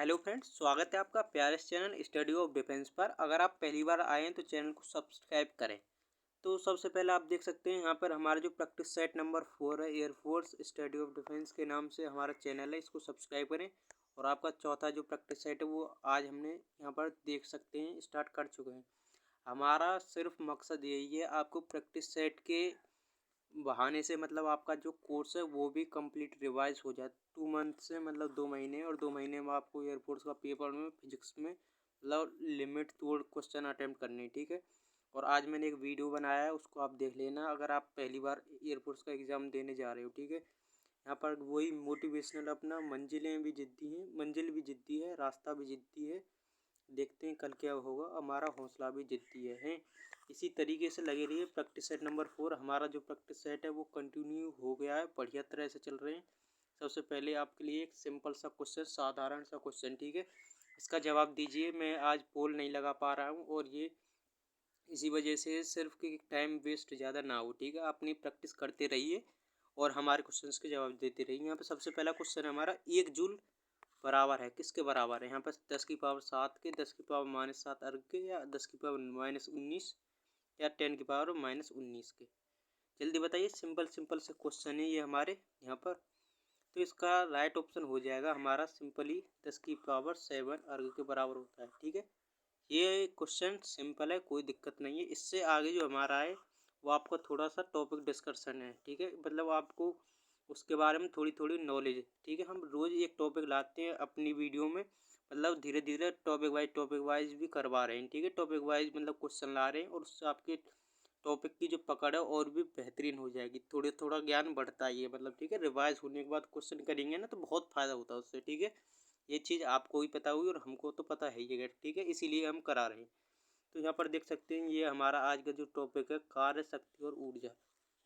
Hello friends, स्वागत है आपका प्यारे चैनल स्टडी ऑफ डिफेंस पर। अगर आप पहली बार आए हैं तो चैनल को सब्सक्राइब करें। तो सबसे पहले आप देख सकते हैं यहाँ पर हमारा जो प्रैक्टिस सेट नंबर 4 है, एयरफोर्स स्टडी ऑफ डिफेंस के नाम से हमारा चैनल है, इसको सब्सक्राइब करें। और आपका चौथा जो प्रैक्टिस सेट है वो आज हमने यहाँ पर देख सकते हैं स्टार्ट कर चुके हैं। हमारा सिर्फ मकसद यही है आपको प्रैक्टिस सेट के बहाने से मतलब आपका जो कोर्स है वो भी कंप्लीट रिवाइज हो जाए। 2 मंथ से मतलब 2 महीने, और 2 महीने में आपको एयरफोर्स का पेपर में फिजिक्स में मतलब लिमिट तोड़ क्वेश्चन अटेम्प्ट करने, ठीक है। और आज मैंने एक वीडियो बनाया है, उसको आप देख लेना अगर आप पहली बार एयरफोर्स का एग्ज़ाम देने जा रहे हो, ठीक है। यहाँ पर वही मोटिवेशनल अपना मंजिलें भी जिद्दी हैं, मंजिल भी जिद्दी है, रास्ता भी जिद्दी है, देखते हैं कल क्या होगा, हमारा हौसला भी जिद्दी है। इसी तरीके से लगे रहिए। प्रैक्टिस सेट नंबर 4 हमारा जो प्रैक्टिस सेट है वो कंटिन्यू हो गया है, बढ़िया तरह से चल रहे हैं। सबसे पहले आपके लिए एक सिंपल सा क्वेश्चन, साधारण सा क्वेश्चन, ठीक है। इसका जवाब दीजिए। मैं आज पोल नहीं लगा पा रहा हूँ और ये इसी वजह से सिर्फ कि टाइम वेस्ट ज़्यादा ना हो, ठीक है। अपनी प्रैक्टिस करते रहिए और हमारे क्वेश्चंस के जवाब देते रहिए। यहाँ पे सबसे पहला क्वेश्चन है हमारा, 1 जूल बराबर है किसके बराबर है। यहाँ पर 10⁻7 के, 10⁻−7 अर्ग के, या 10⁻−19, या 10⁻−19 के। जल्दी बताइए। सिंपल सिंपल से क्वेश्चन है ये हमारे यहाँ पर। तो इसका राइट ऑप्शन हो जाएगा हमारा सिंपली 10⁻7 अर्ग के बराबर होता है, ठीक है। ये क्वेश्चन सिंपल है, कोई दिक्कत नहीं है। इससे आगे जो हमारा है वो आपको थोड़ा सा टॉपिक डिस्कशन है, ठीक है। मतलब आपको उसके बारे में थोड़ी थोड़ी नॉलेज है, ठीक है। हम रोज़ एक टॉपिक लाते हैं अपनी वीडियो में, मतलब धीरे धीरे टॉपिक वाइज भी करवा रहे हैं, ठीक है। टॉपिक वाइज मतलब क्वेश्चन ला रहे हैं और उससे आपके टॉपिक की जो पकड़ है और भी बेहतरीन हो जाएगी। थोड़ा थोड़ा ज्ञान बढ़ता ही है, मतलब ठीक है। रिवाइज होने के बाद क्वेश्चन करेंगे ना तो बहुत फ़ायदा होता है उससे, ठीक है। ये चीज़ आपको भी पता होगी और हमको तो पता है ही है, ठीक है, इसीलिए हम करा रहे हैं। तो यहाँ पर देख सकते हैं ये हमारा आज का जो टॉपिक है, कार्य शक्ति और ऊर्जा,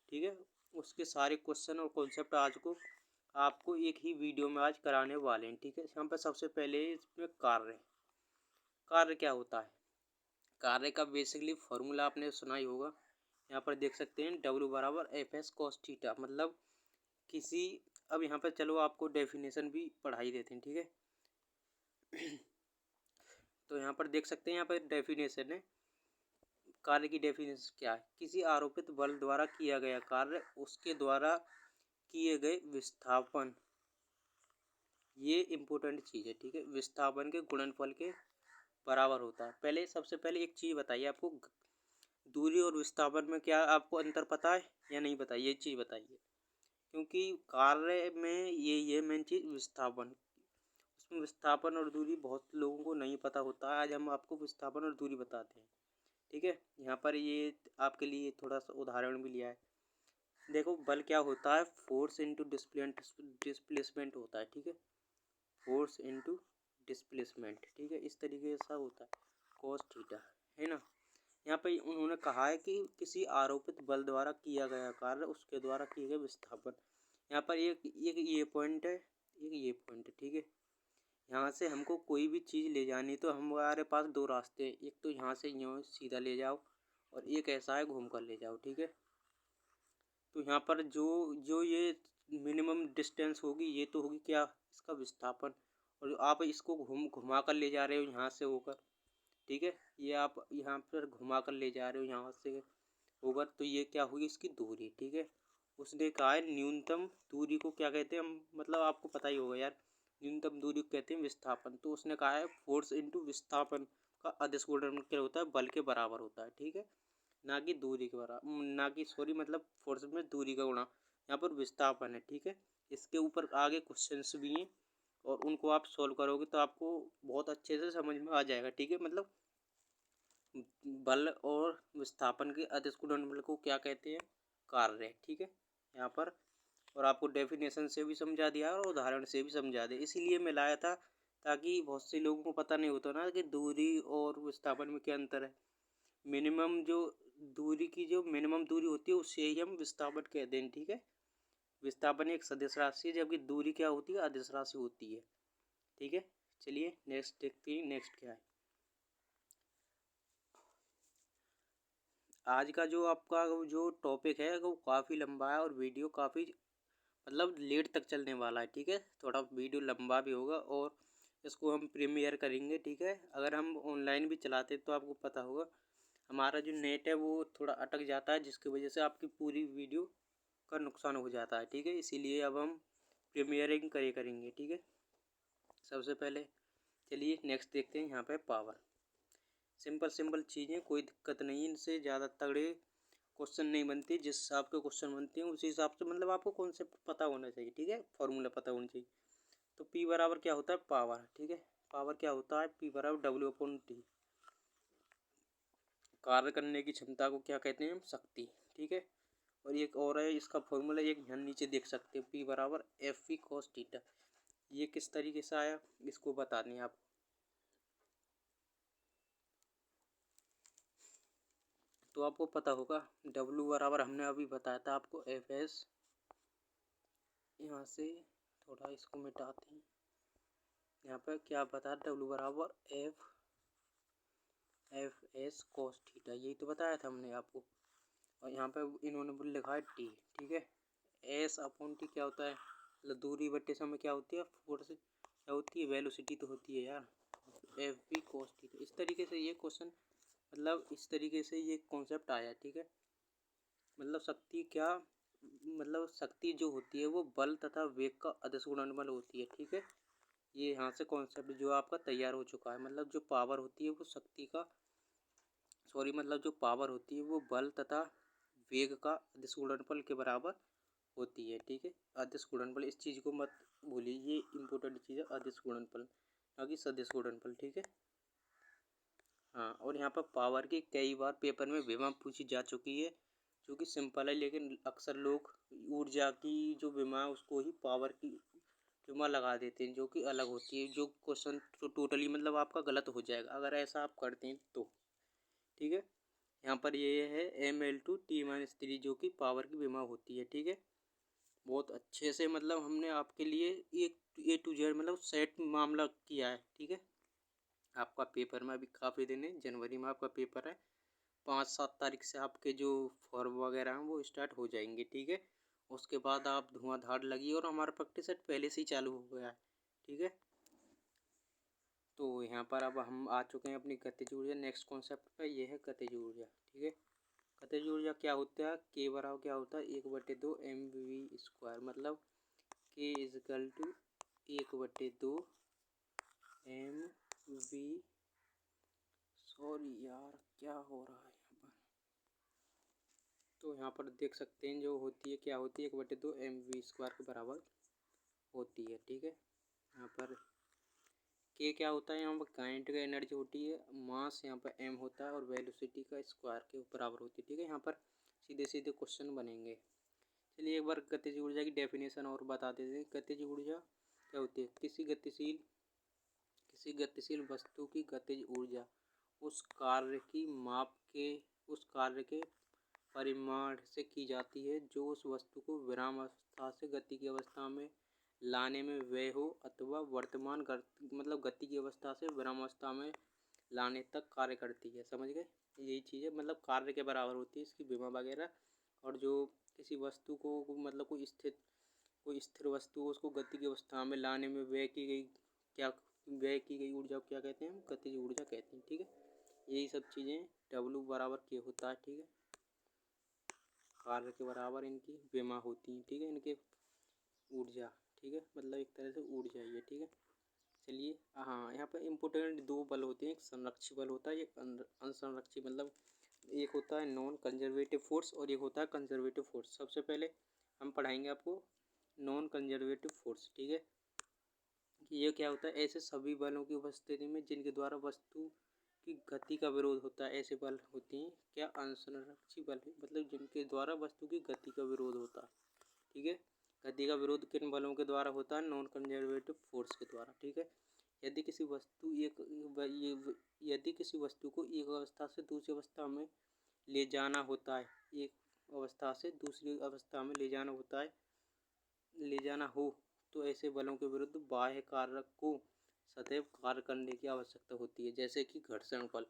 ठीक है। उसके सारे क्वेश्चन और कॉन्सेप्ट आज को आपको एक ही वीडियो में आज कराने वाले हैं, ठीक है। यहाँ पर सबसे पहले इसमें कार्य, कार्य क्या होता है। कार्य का बेसिकली फार्मूला आपने सुना ही होगा। यहाँ पर देख सकते हैं W = F(s)cos θ, मतलब किसी, अब यहाँ पर चलो आपको डेफिनेशन भी पढ़ाई देते हैं, ठीक है। तो यहाँ पर देख सकते हैं, यहाँ पर डेफिनेशन है। कार्य की डेफिनेशन क्या है, किसी आरोपित बल द्वारा किया गया कार्य उसके द्वारा किए गए विस्थापन, ये इम्पोर्टेंट चीज़ है, ठीक है। विस्थापन के गुणनफल के बराबर होता है। पहले सबसे पहले एक चीज़ बताइए, आपको दूरी और विस्थापन में क्या आपको अंतर पता है या नहीं पता, ये चीज़ बताइए। क्योंकि कार्य में ये मेन चीज़ विस्थापन, उसमें विस्थापन और दूरी बहुत लोगों को नहीं पता होता है। आज हम आपको विस्थापन और दूरी बताते हैं, ठीक है। यहाँ पर ये आपके लिए थोड़ा सा उदाहरण भी लिया है। देखो, बल क्या होता है, फोर्स इंटू डिस्प्लेसमेंट होता है, ठीक है। फोर्स इंटू डिस्प्लेसमेंट, ठीक है, इस तरीके से होता है cos थीटा, है ना। यहाँ पे उन्होंने कहा है कि किसी आरोपित बल द्वारा किया गया कार्य उसके द्वारा किए गए विस्थापन। यहाँ पर एक एक ये पॉइंट है, एक ये पॉइंट है, ठीक है। यहाँ से हमको कोई भी चीज़ ले जानी तो हमारे पास दो रास्ते हैं, एक तो यहाँ से यूँ सीधा ले जाओ और एक ऐसा है घूम कर ले जाओ, ठीक है। तो यहाँ पर जो जो ये मिनिमम डिस्टेंस होगी ये तो होगी क्या, इसका विस्थापन। और आप इसको घुमा कर ले जा रहे हो यहाँ से होकर, ठीक है। ये आप यहाँ पर घुमा कर ले जा रहे हो यहाँ से होकर, तो ये क्या हुई, इसकी दूरी, ठीक है। उसने कहा है न्यूनतम दूरी को क्या कहते हैं हम, मतलब आपको पता ही होगा यार, न्यूनतम दूरी को कहते हैं विस्थापन। तो उसने कहा है फोर्स इंटू विस्थापन का अदिश गुणन क्या होता है, बल के बराबर होता है, ठीक है। ना कि दूरी के बराबर, ना कि सॉरी मतलब फोर्स में दूरी का गुणा, यहाँ पर विस्थापन है, ठीक है। इसके ऊपर आगे क्वेश्चंस भी हैं और उनको आप सॉल्व करोगे तो आपको बहुत अच्छे से समझ में आ जाएगा, ठीक है। मतलब बल और विस्थापन के अदिश गुणनफल को क्या कहते हैं, कार्य, ठीक है। यहाँ पर और आपको डेफिनेशन से भी समझा दिया और उदाहरण से भी समझा दिया, इसीलिए मैं लाया था ताकि बहुत से लोगों को पता नहीं होता ना कि दूरी और विस्थापन में क्या अंतर है। मिनिमम जो दूरी की जो मिनिमम दूरी होती है उससे ही हम विस्थापन कहते हैं, ठीक है। विस्थापन एक सदिश राशि है जबकि दूरी क्या होती है, अदिश राशि होती है, ठीक है। चलिए नेक्स्ट देखते हैं, नेक्स्ट क्या है। आज का जो आपका जो टॉपिक है वो काफ़ी लंबा है और वीडियो काफ़ी मतलब लेट तक चलने वाला है, ठीक है। थोड़ा वीडियो लंबा भी होगा और इसको हम प्रीमियर करेंगे। ठीक है, अगर हम ऑनलाइन भी चलाते तो आपको पता होगा हमारा जो नेट है वो थोड़ा अटक जाता है, जिसकी वजह से आपकी पूरी वीडियो का नुकसान हो जाता है। ठीक है, इसीलिए अब हम प्रीमियरिंग करेंगे। ठीक है, सबसे पहले चलिए नेक्स्ट देखते हैं। यहाँ पे पावर, सिंपल चीज़ें, कोई दिक्कत नहीं है, इनसे ज़्यादा तगड़े क्वेश्चन नहीं बनते। जिस हिसाब के क्वेश्चन बनते हैं उसी हिसाब से मतलब आपको कॉन्सेप्ट पता होना चाहिए। ठीक है, फॉर्मूला पता होना चाहिए। तो P बराबर क्या होता है, पावर। ठीक है, पावर क्या होता है, P बराबर W/T। कार्य करने की क्षमता को क्या कहते हैं हम, शक्ति। ठीक है, और एक और है इसका फॉर्मूला, एक ध्यान नीचे देख सकते हैं, P बराबर FV cos थीटा। ये किस तरीके से आया इसको बता दें आप। तो आपको पता होगा W बराबर हमने अभी बताया था आपको FS। यहाँ से थोड़ा इसको मिटाते हैं। यहाँ पर क्या बताया, W बराबर FS cos थीटा, यही तो बताया था हमने आपको। और यहाँ पे इन्होंने लिखा है T। ठीक है, S/T क्या होता है, मतलब दूरी बट्टे समय क्या होती है, फोर्स क्या होती है, वेलोसिटी तो होती है यार। FV cos थीटा, इस तरीके से ये क्वेश्चन, मतलब इस तरीके से ये कॉन्सेप्ट आया। ठीक है, मतलब शक्ति क्या, मतलब शक्ति जो होती है वो बल तथा वेग का अदिश गुणनफल होती है। ठीक है, ये यहाँ से कॉन्सेप्ट जो आपका तैयार हो चुका है। मतलब जो पावर होती है वो शक्ति का, सॉरी, मतलब जो पावर होती है वो बल तथा वेग का अदिश गुणनफल के बराबर होती है। ठीक है, अदिश गुणनफल, इस चीज़ को मत भूलिए, ये इंपॉर्टेंट चीज़ है, अदिश गुणनफल ना कि सदिश गुणनफल। ठीक है, हाँ, और यहाँ पर पावर की कई बार पेपर में विमा पूछी जा चुकी है, जो कि सिंपल है, लेकिन अक्सर लोग ऊर्जा की जो विमा है उसको ही पावर की विमा लगा देते हैं, जो कि अलग होती है। जो क्वेश्चन तो टोटली मतलब आपका गलत हो जाएगा अगर ऐसा आप करते हैं तो। ठीक है, यहाँ पर ये है ML/T-3 जो कि पावर की विमा होती है। ठीक है, बहुत अच्छे से मतलब हमने आपके लिए एक A to Z मतलब सेट मामला किया है। ठीक है, आपका पेपर में अभी काफ़ी दिन है, जनवरी में आपका पेपर है, 5-7 तारीख से आपके जो फॉर्म वगैरह हैं वो स्टार्ट हो जाएंगे। ठीक है, उसके बाद आप धुआंधार लगी, और हमारा प्रैक्टिस सेट पहले से ही चालू हो गया है। ठीक है, तो यहाँ पर अब हम आ चुके हैं अपनी गतिज ऊर्जा नेक्स्ट कॉन्सेप्ट पे, ये है गतिज ऊर्जा। ठीक है, गतिज ऊर्जा क्या होता है, K बराबर क्या होता है, 1/2 mv², मतलब K is equal to 1/2 mv, sorry यार क्या हो रहा है यहाँ पर। तो यहाँ पर देख सकते हैं जो होती है क्या होती है, 1/2 mv² के बराबर होती है। ठीक है, यहाँ पर K क्या होता है, यहाँ पर काइनेटिक एनर्जी होती है, मास यहाँ पर M होता है, और वेलोसिटी का स्क्वायर के बराबर होती है। ठीक है, यहाँ पर सीधे सीधे क्वेश्चन बनेंगे। चलिए एक बार गतिज ऊर्जा की डेफिनेशन और बता देते हैं। गतिज ऊर्जा क्या होती है, किसी गतिशील वस्तु की गतिज ऊर्जा उस कार्य के परिमाण से की जाती है जो उस वस्तु को विराम अवस्था से गति की अवस्था में लाने में व्यय हो, अथवा वर्तमान मतलब गति की अवस्था से विराम अवस्था में लाने तक कार्य करती है। समझ गए, यही चीज़ है, मतलब कार्य के बराबर होती है इसकी विमा वगैरह। और जो किसी वस्तु को मतलब कोई स्थिर वस्तु को उसको गति की अवस्था में लाने में व्यय की गई ऊर्जा को क्या कहते हैं, गतिज ऊर्जा कहते हैं। ठीक है, यही सब चीज़ें W बराबर K होता है। ठीक है, कार्य के बराबर इनकी विमा होती है। ठीक है, इनके ऊर्जा। ठीक है, मतलब एक तरह से ऊर्जा ही है। ठीक है, चलिए, हाँ, यहाँ पर इम्पोर्टेंट 2 बल होते हैं, एक संरक्षी बल होता है, एक अनसंरक्षी, मतलब एक होता है नॉन कंजर्वेटिव फोर्स और एक होता है कंजर्वेटिव फोर्स। सबसे पहले हम पढ़ाएंगे आपको नॉन कंजर्वेटिव फोर्स। ठीक है, ये क्या होता है, ऐसे सभी बलों की उपस्थिति में जिनके द्वारा वस्तु की गति का विरोध होता है, ऐसे बल होते हैं क्या, अनसंरक्षी बल, मतलब जिनके द्वारा वस्तु की गति का विरोध होता है। ठीक है, गति का विरोध किन बलों के द्वारा होता है, नॉन कंजर्वेटिव फोर्स के द्वारा। ठीक है, यदि किसी वस्तु को एक अवस्था से दूसरी अवस्था में ले जाना होता है, एक अवस्था से दूसरी अवस्था में ले जाना हो, तो ऐसे बलों के विरुद्ध बाह्य कारक को सदैव कार्य करने की आवश्यकता होती है, जैसे कि घर्षण बल।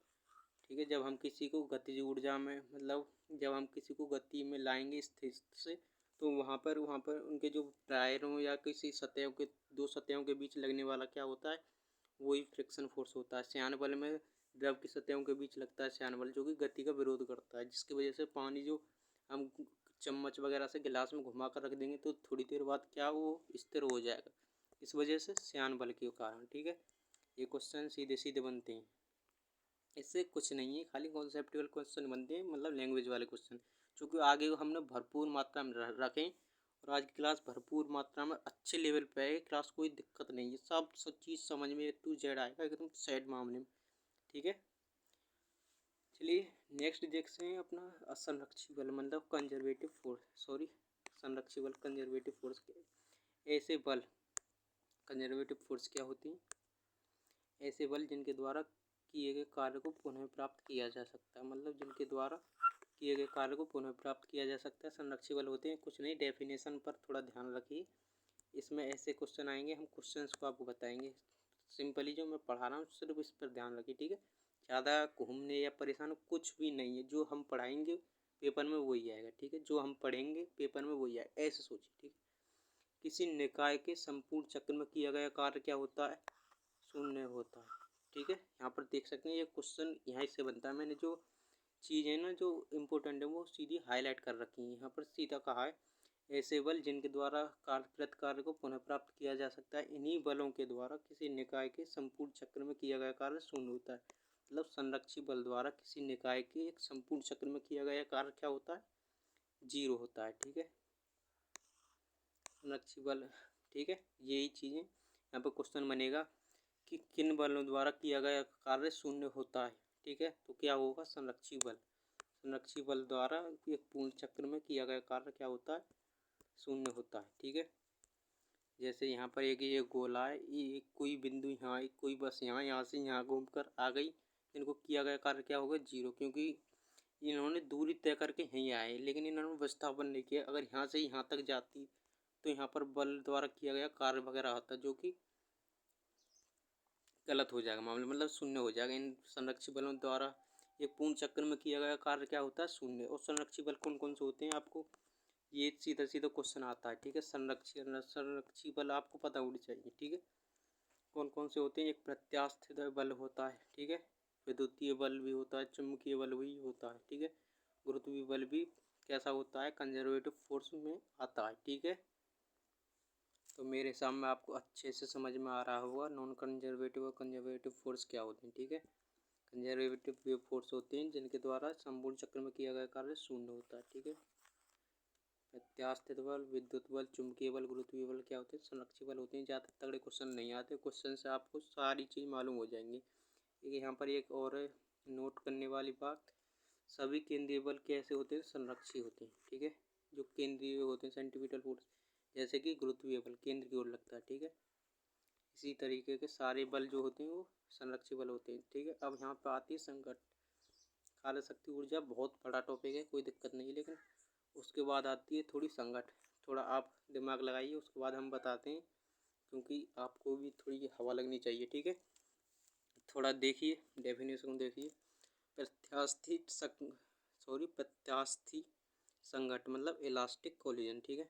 ठीक है, जब हम किसी को गतिज ऊर्जा में मतलब जब हम किसी को गति में लाएंगे स्थिर से, तो वहाँ पर उनके जो टायरों या किसी सतहों के 2 सतहों के बीच लगने वाला क्या होता है, वही फ्रिक्शन फोर्स होता है। श्यान बल में द्रव की सतहों के बीच लगता है श्यान बल, जो कि गति का विरोध करता है, जिसकी वजह से पानी जो हम चम्मच वगैरह से गिलास में घुमा कर रख देंगे तो थोड़ी देर बाद क्या वो स्थिर हो जाएगा, इस वजह से श्यान बल के कारण। ठीक है, ये क्वेश्चन सीधे सीधे बनते हैं, इससे कुछ नहीं है, खाली कॉन्सेप्चुअल क्वेश्चन बनते हैं, मतलब लैंग्वेज वाले क्वेश्चन, चूँकि आगे हमने भरपूर मात्रा में रखें और आज की क्लास भरपूर मात्रा में अच्छे लेवल पे है। क्लास कोई दिक्कत नहीं है, सब चीज़ समझ में A to Z आएगा एकदम सेट मामले में। ठीक है, चलिए नेक्स्ट देखते हैं अपना असंरक्षी बल, मतलब कंजर्वेटिव फोर्स, सॉरी संरक्षी बल कंजर्वेटिव फोर्स के ऐसे बल, कंजर्वेटिव फोर्स क्या होती हैं? ऐसे बल जिनके द्वारा किए गए कार्य को पुनः प्राप्त किया जा सकता है, मतलब जिनके द्वारा किए गए कार्य को पुनः प्राप्त किया जा सकता है, संरक्षी बल होते हैं। कुछ नहीं, डेफिनेशन पर थोड़ा ध्यान रखिए, इसमें ऐसे क्वेश्चन आएंगे, हम क्वेश्चंस को आपको बताएंगे सिंपली, जो मैं पढ़ा रहा हूँ सिर्फ इस पर ध्यान रखिए। ठीक है, ज़्यादा घूमने या परेशान कुछ भी नहीं है, जो हम पढ़ाएंगे पेपर में वही आएगा। ठीक है, जो हम पढ़ेंगे पेपर में वही आएगा, ऐसे सोचिए। ठीक है, किसी निकाय के संपूर्ण चक्र में किया गया कार्य क्या होता है? शून्य होता है। ठीक है, यहाँ पर देख सकते हैं ये क्वेश्चन यहाँ से बनता है, मैंने जो चीज़ है ना जो इम्पोर्टेंट है वो सीधी हाईलाइट कर रखी है। यहाँ पर सीधा कहा है ऐसे बल जिनके द्वारा कार्यकृत कार्य को पुनः प्राप्त किया जा सकता है, इन्हीं बलों के द्वारा किसी निकाय के संपूर्ण चक्र में किया गया कार्य शून्य होता है। मतलब संरक्षी बल द्वारा किसी निकाय के एक संपूर्ण चक्र में किया गया कार्य क्या होता है? 0 होता है। ठीक है, संरक्षी बल। ठीक है, यही चीज़ें यहाँ पर क्वेश्चन बनेगा कि किन बलों द्वारा किया गया कार्य शून्य होता है। ठीक है, तो क्या होगा? संरक्षी बल। संरक्षी बल द्वारा एक पूर्ण चक्र में किया गया कार्य क्या होता है? शून्य होता है। ठीक है, जैसे यहाँ पर एक ये गोला है, ये कोई बिंदु यहाँ, एक कोई बस यहाँ से यहाँ घूमकर आ गई, इनको किया गया कार्य क्या होगा? 0, क्योंकि इन्होंने दूरी तय करके यहीं आए, लेकिन इन्होंने विस्थापन नहीं किया। अगर यहाँ से यहाँ तक जाती तो यहाँ पर बल द्वारा किया गया कार्य वगैरह होता, जो कि गलत हो जाएगा मामले, मतलब शून्य हो जाएगा। इन संरक्षी बलों द्वारा एक पूर्ण चक्र में किया गया कार्य क्या होता है? शून्य। और संरक्षी बल कौन कौन से होते हैं आपको ये सीधा सीधा क्वेश्चन आता है। ठीक है, संरक्षी बल आपको पता होनी चाहिए। ठीक है, कौन कौन से होते हैं? एक प्रत्यास्थित बल होता है। ठीक है, विद्युतीय बल भी होता है, चुंबकीय बल भी होता है। ठीक है, गुरुत्वीय बल भी कैसा होता है? कंजर्वेटिव फोर्स में आता है। ठीक है, तो मेरे हिसाब में आपको अच्छे से समझ में आ रहा होगा नॉन कंजर्वेटिव और कंजर्वेटिव फोर्स क्या होते हैं। ठीक है, कंजर्वेटिव वे फोर्स होते हैं जिनके द्वारा संपूर्ण चक्र में किया गया कार्य शून्य होता है। ठीक है, प्रत्यास्थित बल, विद्युत बल, चुंबकीय बल, गुरुत्वीय बल क्या होते हैं? संरक्षी बल होते हैं। ज़्यादा तगड़े क्वेश्चन नहीं आते, क्वेश्चन से आपको सारी चीज़ मालूम हो जाएंगी। यहाँ पर एक और नोट करने वाली बात, सभी केंद्रीय बल कैसे होते हैं? संरक्षी होते हैं। ठीक है, जो केंद्रीय होते हैं सेंट्रीपिटल फोर्स, जैसे कि गुरुत्वीय बल केंद्र की ओर लगता है। ठीक है, इसी तरीके के सारे बल जो होते हैं वो संरक्षी बल होते हैं। ठीक है, अब यहाँ पर आती है संकट, कार्य शक्ति ऊर्जा बहुत बड़ा टॉपिक है, कोई दिक्कत नहीं, लेकिन उसके बाद आती है थोड़ी संगत। थोड़ा आप दिमाग लगाइए, उसके बाद हम बताते हैं, क्योंकि आपको भी थोड़ी हवा लगनी चाहिए। ठीक है, थोड़ा देखिए, डेफिनेशन देखिए। प्रत्यास्थी संघट मतलब इलास्टिक कोलिजन। ठीक है,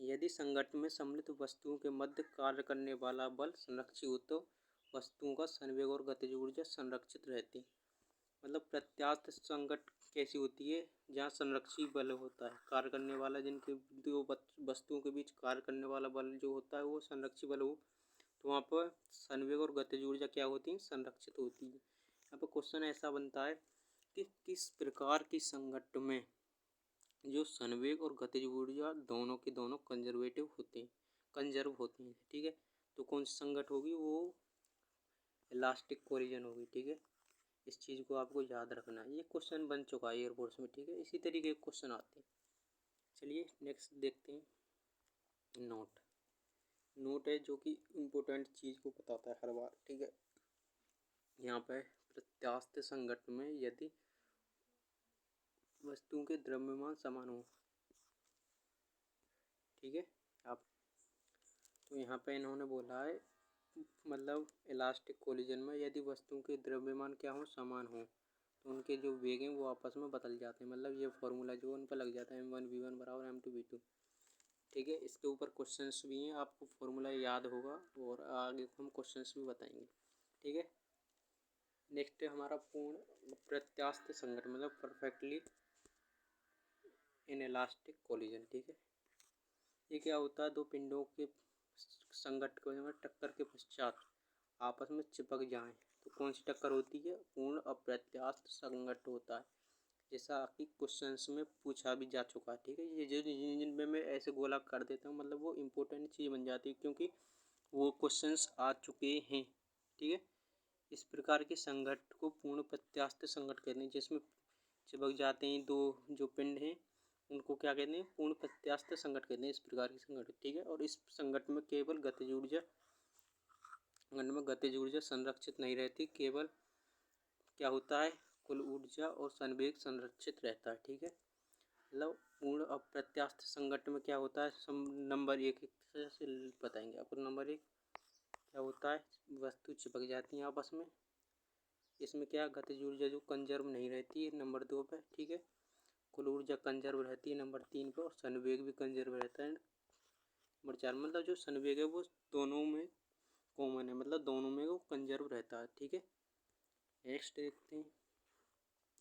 यदि संघट में सम्मिलित वस्तुओं के मध्य कार्य करने वाला बल संरक्षी हो तो वस्तुओं का संवेग और गतिज ऊर्जा संरक्षित रहती। मतलब प्रत्यास्थ संघट कैसी होती है? जहाँ संरक्षी बल होता है, कार्य करने वाला, जिनके दो वस्तुओं के बीच कार्य करने वाला बल जो होता है वो संरक्षी बल हो, तो वहाँ पर संवेग और गतिज ऊर्जा क्या होती है? संरक्षित होती है। यहाँ पर क्वेश्चन ऐसा बनता है कि किस प्रकार की संघट में जो संवेग और गतिज ऊर्जा दोनों के दोनों कंजर्वेटिव होते हैं, कंजर्व होते हैं। ठीक है, तो कौन सी संघट होगी? वो इलास्टिक कोलिजन होगी। ठीक है, इस चीज़ को आपको याद रखना है, ये क्वेश्चन बन चुका है एयरफोर्स में। ठीक है, इसी तरीके के क्वेश्चन आते हैं। चलिए नेक्स्ट देखते हैं। नोट है जो कि इम्पोर्टेंट चीज़ को बताता है हर बार। ठीक है, यहाँ पर प्रत्यास्थ संघट में यदि वस्तुओं के द्रव्यमान समान हो, ठीक है, आप तो यहाँ पे इन्होंने बोला है, मतलब इलास्टिक कोलिजन में यदि वस्तुओं के द्रव्यमान क्या हो? समान हो, तो उनके जो वेग हैं वो आपस में बदल जाते हैं। मतलब ये फॉर्मूला जो उन पर लग जाता है, m1v1 बराबर m2v2। ठीक है। इसके ऊपर क्वेश्चंस भी हैं, आपको फॉर्मूला याद होगा और आगे हम क्वेश्चंस भी बताएंगे। ठीक है। नेक्स्ट है हमारा पूर्ण प्रत्यास्थ संघटन, मतलब परफेक्टली इनइलास्टिक कोलिजन। ठीक है। ये क्या होता है, दो पिंडों के संघटन में टक्कर के पश्चात आपस में चिपक जाएं तो कौन सी टक्कर होती है, पूर्ण अप्रत्यास्थ संघट्ट होता है, जैसा कि क्वेश्चंस में पूछा भी जा चुका है। ठीक है। ये जो जिनमें मैं ऐसे गोला कर देता हूँ, मतलब वो इम्पोर्टेंट चीज़ बन जाती है क्योंकि वो क्वेश्चंस आ चुके हैं। ठीक है। इस प्रकार के संघट्ट को पूर्ण प्रत्यास्थ संघट्ट कहते हैं, जिसमें चिपक जाते हैं दो जो पिंड हैं, उनको क्या कहते हैं, पूर्ण प्रत्यास्थ संघट्ट कहते हैं, इस प्रकार के संघट्ट। ठीक है। और इस संघट्ट में केवल गतिज ऊर्जा संरक्षित नहीं रहती, केवल क्या होता है, कुल ऊर्जा और संवेग संरक्षित रहता है। ठीक है। मतलब पूर्ण अप्रत्यास्थ संघट्ट में क्या होता है, नंबर एक से बताएंगे आपको। नंबर एक क्या होता है, वस्तु चिपक जाती है आपस में, इसमें क्या गतिज ऊर्जा जो कंजर्व नहीं रहती है नंबर दो पे। ठीक है। कुल ऊर्जा कंजर्व रहती है नंबर तीन पे, और संवेग भी कंजर्व रहता है नंबर चार। मतलब जो संवेग है वो दोनों में कॉमन है, मतलब दोनों में वो कंजर्व रहता है। ठीक है। नेक्स्ट देखते हैं,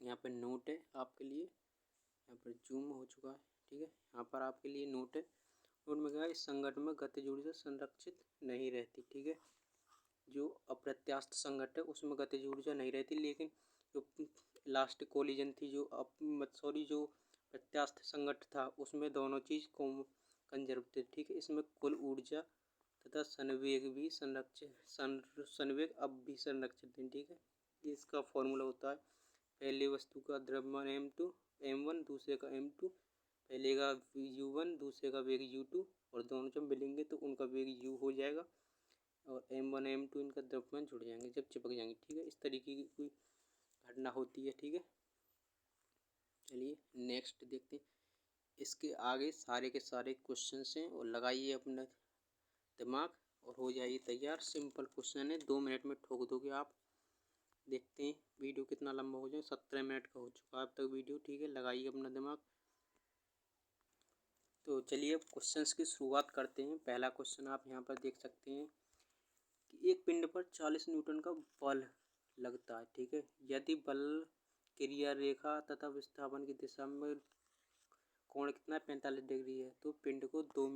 यहाँ पर नोट है आपके लिए, यहाँ पर जूम हो चुका है। ठीक है। यहाँ पर आपके लिए नोट है, नोट में क्या है, इस संघट्ट में गतिज ऊर्जा संरक्षित नहीं रहती। ठीक है। जो अप्रत्यास्थ संघट्ट है उसमें गतिज ऊर्जा नहीं रहती, लेकिन जो लास्ट कोलिजन थी, जो जो प्रत्यास्थ संघट्ट था, उसमें दोनों चीज़ को कंजर्व थे। ठीक है। इसमें कुल ऊर्जा तथा संवेग भी संवेग अब भी संरक्षित है। ठीक है। इसका फॉर्मूला होता है, पहले वस्तु का द्रव्यमान m1 दूसरे का m2, पहले का u1 दूसरे का वेग u2, और दोनों जब मिलेंगे तो उनका वेग u हो जाएगा, और m1 m2 इनका द्रव्यमान जुड़ जाएंगे जब चिपक जाएंगे। ठीक है। इस तरीके की कोई घटना होती है। ठीक है। चलिए नेक्स्ट देखते हैं। इसके आगे सारे के सारे क्वेश्चंस हैं, और लगाइए अपना दिमाग और हो जाइए तैयार। सिंपल क्वेश्चन है, 2 मिनट में ठोक दोगे आप। देखते हैं वीडियो कितना लंबा हो जाए, 17 मिनट का हो चुका है अब तक वीडियो। ठीक है। लगाइए अपना दिमाग। तो चलिए अब क्वेश्चंस की शुरुआत करते हैं। पहला क्वेश्चन आप यहाँ पर देख सकते हैं कि एक पिंड पर 40 न्यूटन का बल लगता है। ठीक है। यदि बल क्रिया रेखा तथा विस्थापन की दिशा में कोण कितना है, 45 डिग्री है, तो पिंड को 2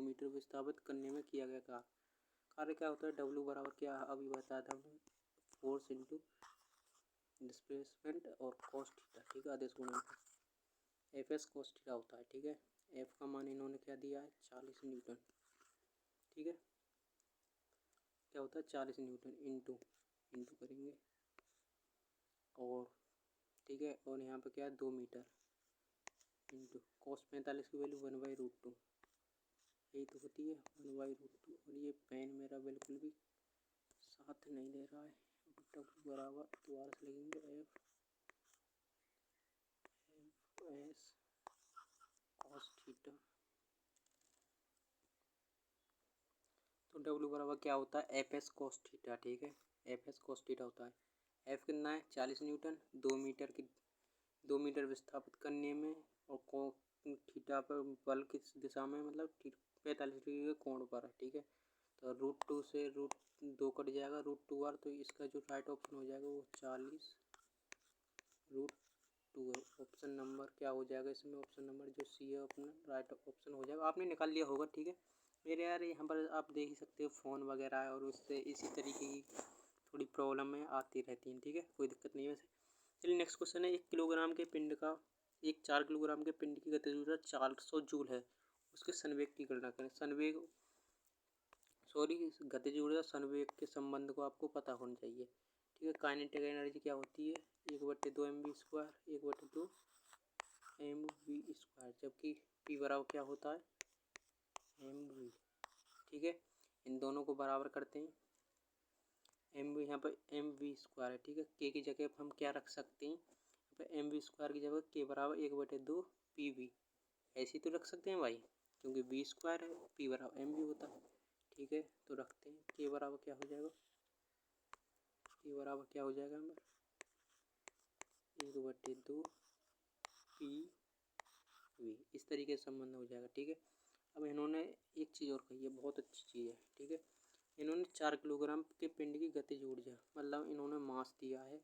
मीटर विस्थापित करने में किया गया कार्य क्या होता है, W बराबर क्या अभी बताया था हमने, फोर्स इंटू डिस्प्लेसमेंट और कॉस थीटा। ठीक है। आदेश गुणनफल Fs कॉस थीटा होता है। ठीक है। F का मान इन्होंने क्या दिया है, 40 न्यूटन। ठीक है। क्या होता है, 40 न्यूटन इंटू करेंगे, और ठीक है, और यहाँ पे क्या है, 2 मीटर इंटू कॉस 45 की वैल्यू 1/√2, यही तो होती है 1/√2। और ये पेन मेरा बिल्कुल भी साथ नहीं दे रहा है। W बराबर दोबारा से लिखेंगे Fs कॉस थीटा। तो W बराबर क्या होता है, Fs कॉस थीटा। ठीक है। Fs कॉस थीटा होता है। F कितना है, 40 न्यूटन, 2 मीटर विस्थापित करने में, और थीटा पर बल किस दिशा में, मतलब 45 डिग्री के कोण पर है। ठीक है। तो √2 से √2 कट जाएगा, √2 बार, तो इसका जो राइट ऑप्शन हो जाएगा वो 40 √2 है। ऑप्शन नंबर क्या हो जाएगा इसमें, ऑप्शन नंबर जो सी है अपना राइट ऑप्शन हो जाएगा। आपने निकाल लिया होगा। ठीक है। मेरे यार यहाँ पर आप देख ही सकते हो फ़ोन वगैरह है, और उससे इसी तरीके की थोड़ी प्रॉब्लम आती रहती हैं। ठीक है। कोई दिक्कत नहीं है वैसे। चलिए नेक्स्ट क्वेश्चन है, 4 किलोग्राम के पिंड की गतिज ऊर्जा 400 जूल है, उसके संवेग की गणना करें। गतिज ऊर्जा संवेग के संबंध को आपको पता होना चाहिए। ठीक है। काइनेटिक एनर्जी क्या होती है, 1/2 mv², 1/2 mv², जबकि P बराबर क्या होता है, mv। ठीक है। इन दोनों को बराबर करते हैं, mv यहाँ पर mv² है। ठीक है। k की जगह पर हम क्या रख सकते हैं, यहाँ पर mv² की जगह k बराबर 1/2 pv ऐसे तो रख सकते हैं भाई, क्योंकि v² है, p बराबर mv होता है। ठीक है। तो रखते हैं, k बराबर क्या हो जाएगा, k बराबर क्या हो जाएगा हमें, 1/2 pv, इस तरीके से संबंध हो जाएगा। ठीक है। अब इन्होंने एक चीज़ और कही है, बहुत अच्छी चीज़ है, ठीक है। इन्होंने 4 किलोग्राम के पिंड की गतिज ऊर्जा, मतलब इन्होंने मास दिया है,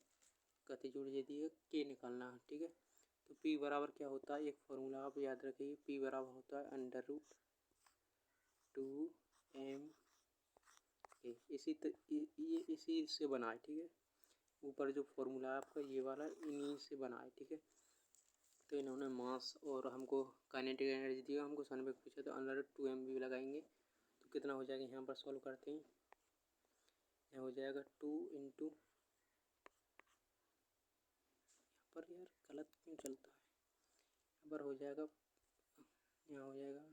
गतिज ऊर्जा दी है, के निकालना है, ठीक है। तो P बराबर क्या होता है, एक फॉर्मूला आप याद रखिए, P बराबर होता है √2m के। ये इसी से बना है, ठीक है। ऊपर जो फॉर्मूला है आपका ये वाला इन्हीं से बना है, ठीक है। तो इन्होंने मास और हमको काइनेटिक एनर्जी दी, हमको सनबैक पूछा, तो √2m भी लगाएंगे तो कितना हो जाएगा, यहाँ पर सॉल्व करते हैं। यहाँ हो जाएगा 2 इंटू, यहाँ पर यार गलत क्यों चलता है, यहाँ पर हो जाएगा, यहाँ हो जाएगा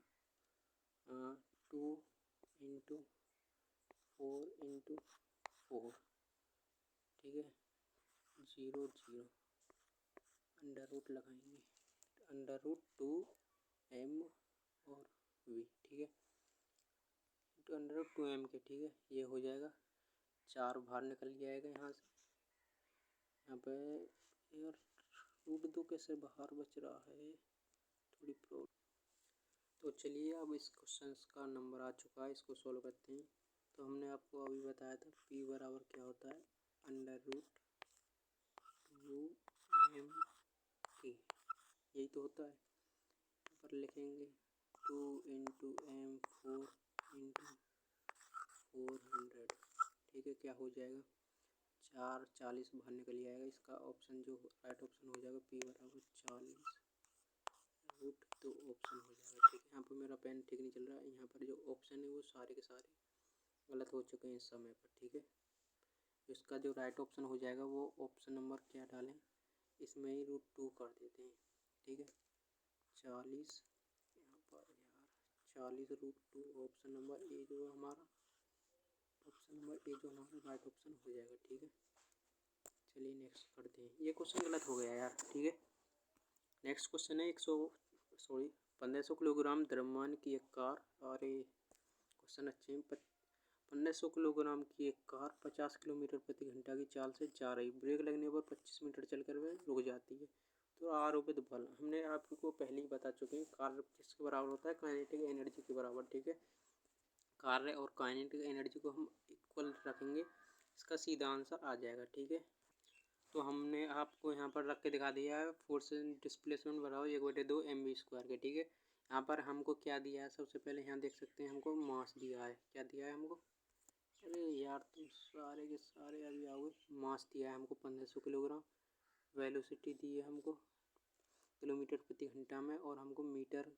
2 इंटू 4 इंटू 4, ठीक है, 0 0 अंडर रूट लगाएंगे, √2m और v, ठीक है, तो √2m के, ठीक है। ये हो जाएगा 4 बाहर निकल जाएगा यहाँ से, यहाँ पे यार √2 कैसे बाहर बच रहा है, थोड़ी प्रॉब्लम। तो चलिए अब इस क्वेश्चन का नंबर आ चुका है, इसको सॉल्व करते हैं। तो हमने आपको अभी बताया था P बराबर क्या होता है, √2m के, यही तो होता है। यहाँ पर लिखेंगे 2 इंटू m 4 इंटू 400, ठीक है। क्या हो जाएगा, 4 40 बाहर निकल जाएगा, इसका ऑप्शन जो राइट ऑप्शन हो जाएगा P बराबर 40 √2 ऑप्शन हो जाएगा, ठीक है। यहाँ पर मेरा पेन ठीक नहीं चल रहा है, यहाँ पर जो ऑप्शन है वो सारे के सारे गलत हो चुके हैं इस समय पर, ठीक है। इसका जो राइट ऑप्शन हो जाएगा वो ऑप्शन नंबर क्या डालें, इसमें ही √2 कर देते हैं, ठीक है। 40 यहाँ पर यार 40 √2 ऑप्शन नंबर ए जो है हमारा, ऑप्शन नंबर ए जो हमारा राइट ऑप्शन हो जाएगा, ठीक है। चलिए नेक्स्ट करते हैं, ये क्वेश्चन गलत हो गया यार, ठीक है। नेक्स्ट क्वेश्चन है 1500 किलोग्राम द्रव्यमान की एक कार, और ये क्वेश्चन अच्छे हैं। 1500 किलोग्राम की एक कार 50 किलोमीटर प्रति घंटा की चाल से जा रही, ब्रेक लगने पर 25 मीटर चलकर वह रुक जाती है, तो आरोपित बल, हमने आपको पहले ही बता चुके हैं, कार्य किसके बराबर होता है, काइनेटिक एनर्जी के बराबर, ठीक है। कार्य और काइनेटिक एनर्जी को हम इक्वल रखेंगे, इसका सीधा आंसर आ जाएगा, ठीक है। तो हमने आपको यहाँ पर रख के दिखा दिया है, फोर्स डिस्प्लेसमेंट बराबर 1/2 mv² के, ठीक है। यहाँ पर हमको क्या दिया है, सबसे पहले यहाँ देख सकते हैं हमको मास दिया है, क्या दिया है हमको, अरे यार तुम सारे के सारे अभी आओगे, मास दिया है हमको 1500 किलोग्राम, वेलोसिटी दी है हमको किलोमीटर प्रति घंटा में, और हमको मीटर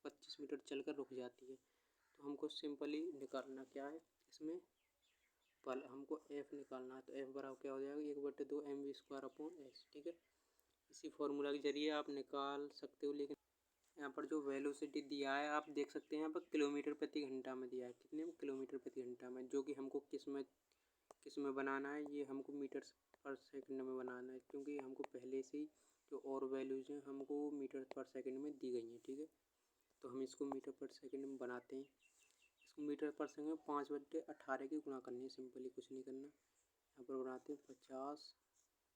25 मीटर चलकर रुक जाती है। तो हमको सिंपली निकालना क्या है इसमें बल, हमको F निकालना है, तो F बराबर क्या हो जाएगा, 1/2 mv²/s, ठीक है। इसी फॉर्मूला के जरिए आप निकाल सकते हो, लेकिन यहाँ पर जो वेलोसिटी दिया है आप देख सकते हैं, यहाँ पर किलोमीटर प्रति घंटा में दिया है, कितने में, किलोमीटर प्रति घंटा में, जो कि हमको किस में बनाना है, ये हमको मीटर पर सेकंड में बनाना है, क्योंकि हमको पहले से ही जो और वैल्यूज़ हैं हमको मीटर पर सेकंड में दी गई हैं, ठीक है। तो हम इसको मीटर पर सेकंड में बनाते हैं, इसको मीटर पर सेकंड में 5/18 की गुणा करनी है, सिंपली कुछ नहीं करना। यहाँ पर बनाते हैं 50,